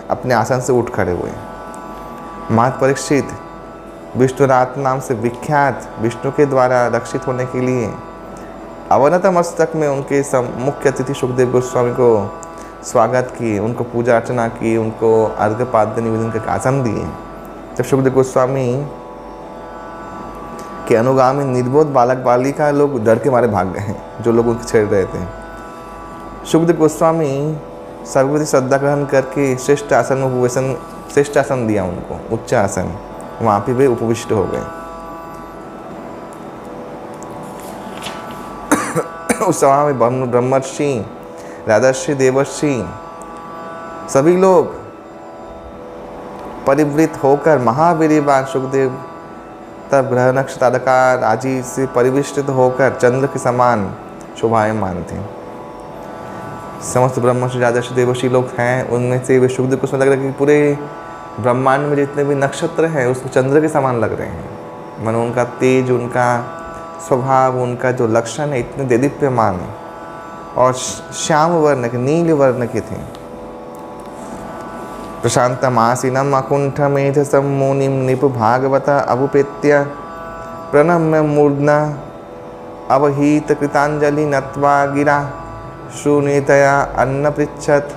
अपने आसन से उठ खड़े हुए। महर्षि परीक्षित विष्णुरात नाम से विख्यात विष्णु के द्वारा रक्षित होने के लिए अवनत मस्तक में उनके मुख्य अतिथि सुखदेव गोस्वामी को स्वागत किए, उनको पूजा अर्चना की, उनको अर्घ्यपाद्य निवेदन करके आसन दिए। जब सुखदेव गोस्वामी के अनुगामी निर्बोध बालक बालिका लोग डर के मारे भाग गए, जो लोग उनको छेड़ रहे थे। सुखदेव गोस्वामी सर्वप्रति श्रद्धा ग्रहण करके श्रेष्ठ आसन दिया उनको, उच्च आसन। वहाँ पे वे उपविष्ट हो गए। उस सभा में ब्रह्मर्षि, राजर्षि, देवर्षि सभी लोग परिवृत होकर महावीर्यवान सुखदेव तब ग्रह नक्ष तारकार आदि से परिविष्टित होकर चंद्र के समान शोभायमान थे। समस्त ब्रह्मर्षि, राजर्षि, देवर्षि लोग हैं, उनमें से वे सुखदेव को लग रहा है कि पूरे ब्रह्मांड में जितने भी नक्षत्र हैं उसको चंद्र के समान लग रहे हैं। मन उनका तेज, उनका स्वभाव, उनका जो लक्षण है इतने देदीप्यमान और श्याम वर्ण के, नील वर्ण के थे। प्रशांतमासीनम अकुंठमेधसं मुनिं निपु भागवत अभुपेत्य प्रणम्य मूर्ध्ना अवहीत कृतांजलि नत्वा गिरा शून्यतया अन्न पृच्छत।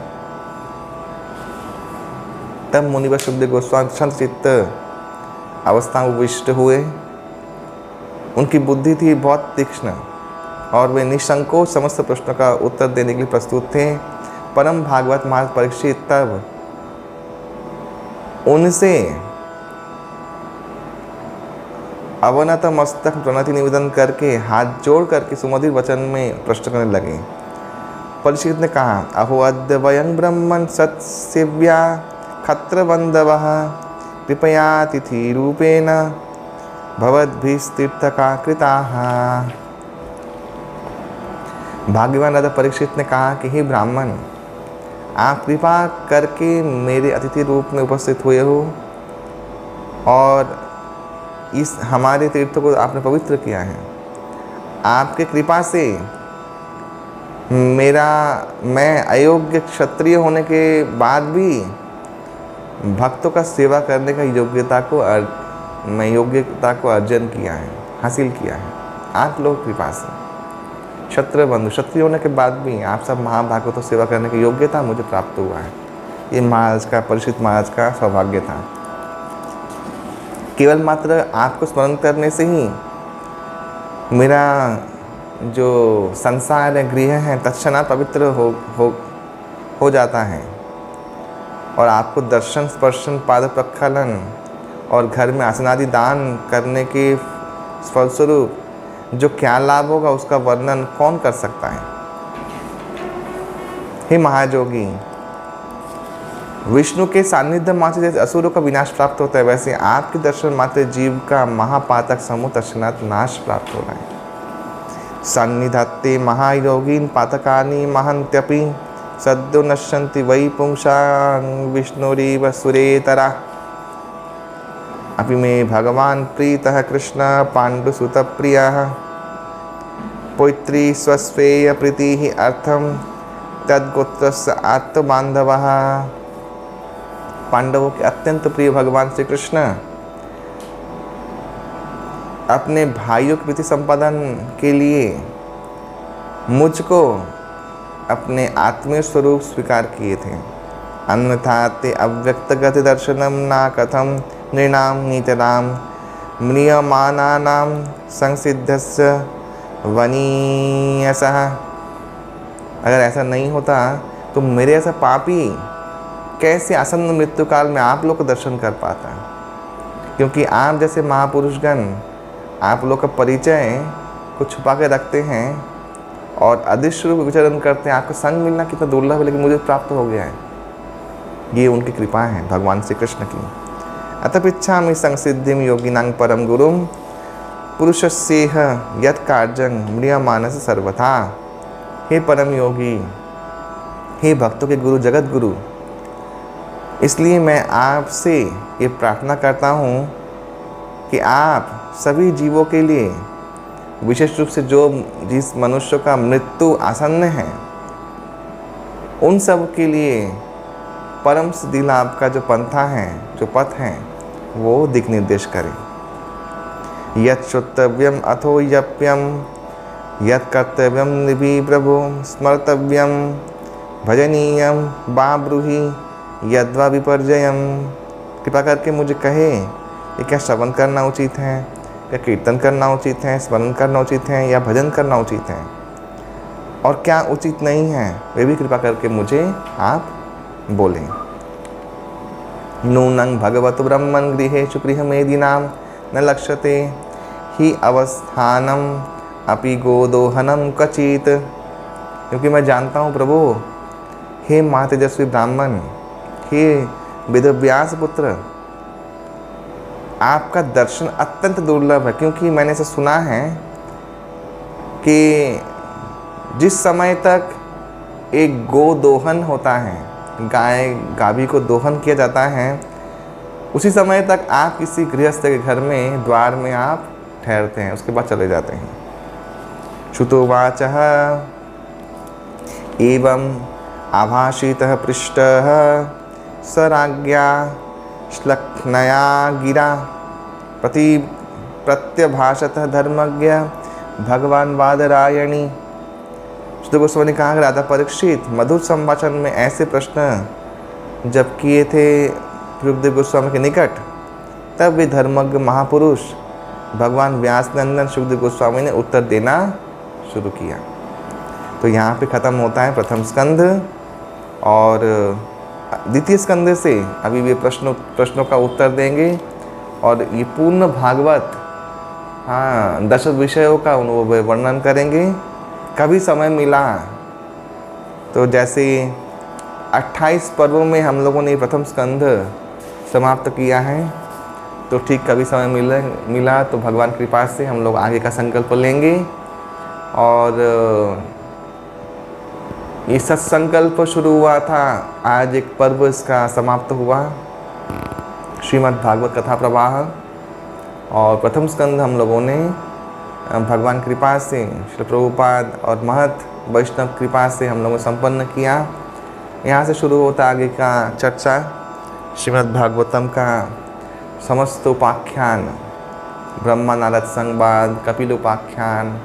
तब मुनिवर सुखदेव गोस्वामी शांत चित्त अवस्था में उपविष्ट हुए। उनकी बुद्धि थी बहुत तीक्ष्ण और वे निसंकोच समस्त प्रश्नों का उत्तर देने के लिए प्रस्तुत थे। परम भागवत महर्षि परीक्षित तब उनसे अवनत मस्तक प्रणति निवेदन करके हाथ जोड़ करके सुमधुर वचन में प्रश्न करने लगे। परीक्षित ने कहा, अहो अद्य वयं ब्रह्मन् सत्सेव्या खत्रबन्धवः कृपया तिथि रूपेण भवद्भिस्तीर्थका कृताः। भाग्यवान राजा परीक्षित ने कहा कि हे ब्राह्मण, आप कृपा करके मेरे अतिथि रूप में उपस्थित हुए हो और इस हमारे तीर्थों को आपने पवित्र किया है। आपके कृपा से मैं अयोग्य क्षत्रिय होने के बाद भी भक्तों का सेवा करने का योग्यता को अर्जन किया है, हासिल किया है आप लोग कृपा से। क्षत्रिय होने के बाद भी आप सब महाभागवतों तो सेवा करने की योग्यता मुझे प्राप्त हुआ है। ये महाराज का, परीक्षित महाराज का सौभाग्य था। केवल मात्र आपको स्मरण करने से ही मेरा जो संसार है, गृह है, तत्क्षणात पवित्र हो जाता है और आपको दर्शन, स्पर्शन, पाद प्रक्षालन और घर में आसनादि दान करने के फलस्वरूप जो क्या लाभ होगा उसका वर्णन कौन कर सकता है। हे महाजोगी, विष्णु के सान्निध्य मात्र जैसे असुरों का विनाश प्राप्त होता है, वैसे आपके दर्शन मात्र जीव का महापातक समूह तत्क्षणात नाश प्राप्त हो रहा है। सन्निधत्ते महायोगीन पातकानि महन्त्यपि सद्यो नश्यन्ति वै पुंसां विष्णुरिव सुरेतरा। अपि मे भगवान प्रीतः कृष्ण पाण्डुसुत प्रियः पौत्री स्वस्वेय प्रीतिः अर्थम तद्गोत्रस्य आत्मबान्धवः। पांडवों के अत्यंत प्रिय भगवान श्री कृष्ण अपने भाइयों के प्रति संपादन के लिए मुझको अपने आत्मीय स्वरूप स्वीकार किए थे। अन्यथा ते अव्यक्तगत दर्शनम ना कथम नृणाम नीतराम म्रियमानानां संसिद्धस्य वनीयसः। अगर ऐसा नहीं होता तो मेरे ऐसा पापी कैसे आसन्न मृत्यु काल में आप लोग को दर्शन कर पाता, क्योंकि आप जैसे महापुरुषगण आप लोग का परिचय को छुपा के रखते हैं और अदृश्य रूप विचरण करते हैं। आपका संग मिलना कितना दुर्लभ है, लेकिन मुझे प्राप्त हो गया है। ये उनकी कृपा है भगवान श्री कृष्ण की। अतः पृच्छामि संसिद्धिं योगिनां परम गुरुं पुरुषस्येह यत् कार्यं म्रियमाणस्य सर्वथा। हे परम योगी, हे भक्तों के गुरु, जगत गुरु, इसलिए मैं आपसे ये प्रार्थना करता हूँ कि आप सभी जीवों के लिए, विशेष रूप से जो जिस मनुष्य का मृत्यु आसन्न है, उन सब के लिए परम सिद्धि लाभ का जो पंथा है, जो पथ है, वो दिक निर्देश करें। यत् श्रोतव्यम अथो यप्यम यत् कर्तव्यम निभि प्रभु स्मर्तव्यम भजनीयम वा ब्रूहि यद्वा विपर्जयम। कृपा करके मुझे कहे कि क्या श्रवण करना उचित है, या कीर्तन करना उचित है, स्मरण करना उचित है, या भजन करना उचित है, और क्या उचित नहीं है, वे भी कृपा करके मुझे आप बोलें। नूनं भगवत ब्रह्मन् गृहेषु गृहमेदिनां न लक्ष्यते हि अवस्थानम अपि गोदोहनम क्वचित्। क्योंकि मैं जानता हूँ प्रभु, हे महातेजस्वी ब्राह्मण, हे वेदव्यास पुत्र, आपका दर्शन अत्यंत दुर्लभ है। क्योंकि मैंने ऐसा सुना है कि जिस समय तक एक गो दोहन होता है, गाय गाभी को दोहन किया जाता है, उसी समय तक आप किसी गृहस्थ के घर में द्वार में आप ठहरते हैं, उसके बाद चले जाते हैं। श्रुतोवाचः एवं आभाषितः पृष्टः स राज्ञा श्लक्ष्णया गिरा प्रत्यभाषतः धर्मज्ञ भगवान वादरायणी। श्री गोस्वामी ने कहा कि राजा परीक्षित मधुर संभाषण में ऐसे प्रश्न जब किए थे सुखदेव गोस्वामी के निकट, तब वे धर्मज्ञ महापुरुष भगवान व्यास नंदन सुखदेव गोस्वामी ने उत्तर देना शुरू किया। तो यहाँ पे ख़त्म होता है प्रथम स्कंध, और द्वितीय स्कंध से अभी वे प्रश्नों का उत्तर देंगे, और ये पूर्ण भागवत, हाँ, 10 विषयों का वे वर्णन करेंगे। कभी समय मिला तो जैसे 28 पर्वों में हम लोगों ने प्रथम स्कंध समाप्त किया है, तो ठीक कभी समय मिला तो भगवान कृपा से हम लोग आगे का संकल्प लेंगे। और ये सत्संकल्प शुरू हुआ था, आज एक पर्व इसका समाप्त हुआ, श्रीमद् भागवत कथा प्रवाह। और प्रथम स्कंद हम लोगों ने भगवान कृपा से, श्री प्रभुपाद और महत वैष्णव कृपा से हम लोगों ने संपन्न किया। यहाँ से शुरू होता आगे का चर्चा, श्रीमद् भागवतम का समस्त उपाख्यान, ब्रह्मा नारद संवाद, कपिल उपाख्यान,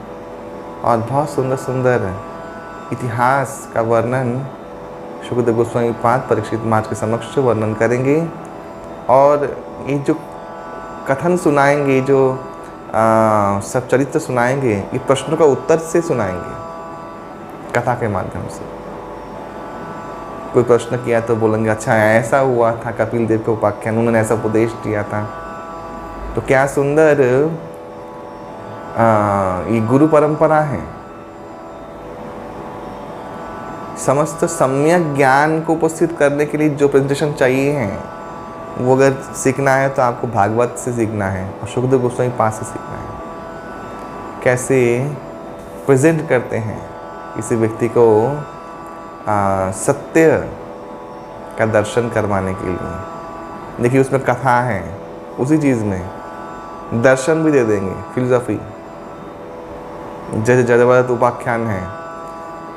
और बहुत सुंदर सुंदर इतिहास का वर्णन सुखदेव गोस्वामी पाद परीक्षित महाराज के समक्ष वर्णन करेंगे। और ये जो कथन सुनाएंगे, जो सब चरित्र सुनाएंगे, ये प्रश्नों का उत्तर से सुनाएंगे कथा के माध्यम से। कोई प्रश्न किया तो बोलेंगे अच्छा ऐसा हुआ था, कपिल देव के उपाख्यान, उन्होंने ऐसा उपदेश दिया था। तो क्या सुंदर ये गुरु परंपरा है। समस्त सम्यक ज्ञान को उपस्थित करने के लिए जो प्रेजेंटेशन चाहिए है, वो अगर सीखना है तो आपको भागवत से सीखना है और सुखदेव गोस्वामी पाद से सीखना है। कैसे प्रेजेंट करते हैं किसी व्यक्ति को सत्य का दर्शन करवाने के लिए। देखिए उसमें कथा है, उसी चीज़ में दर्शन भी दे देंगे, फिलोसफी। जैसे जड़वत उपाख्यान है,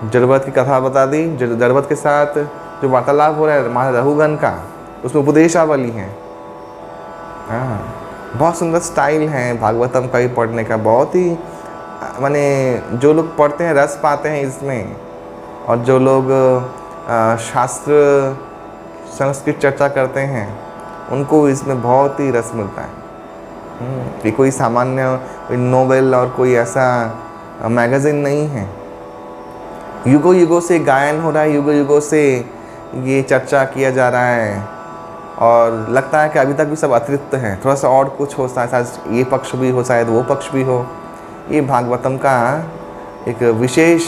जड़वत की कथा बता दी, जड़वत के साथ जो वार्तालाप हो रहा है महाराज रघुगण का, उसमें उपदेशावली है। हाँ, बहुत सुंदर स्टाइल है भागवतम का ही पढ़ने का। बहुत ही माने जो लोग पढ़ते हैं रस पाते हैं इसमें, और जो लोग शास्त्र संस्कृत चर्चा करते हैं उनको इसमें बहुत ही रस मिलता है। ये कोई सामान्य नोवेल और कोई ऐसा मैगज़ीन नहीं है। युगों युगों से गायन हो रहा है, युगों युगों से ये चर्चा किया जा रहा है, और लगता है कि अभी तक भी सब अतिरिक्त हैं, थोड़ा सा और कुछ हो, शायद ये पक्ष भी हो, शायद वो पक्ष भी हो। ये भागवतम का एक विशेष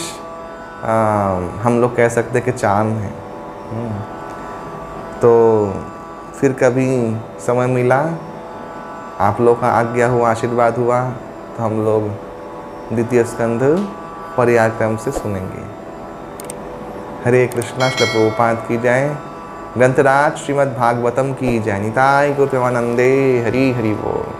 हम लोग कह सकते हैं कि चार्म है। तो फिर कभी समय मिला, आप लोग का आज्ञा हुआ, आशीर्वाद हुआ, तो हम लोग द्वितीय स्कंध पर्यायक्रम से सुनेंगे। हरे कृष्णा। श्रील प्रभुपाद की जय। ग्रंथराज श्रीमद् भागवतम की जय। निताय गौर प्रेमानंदे। हरि हरि बोल।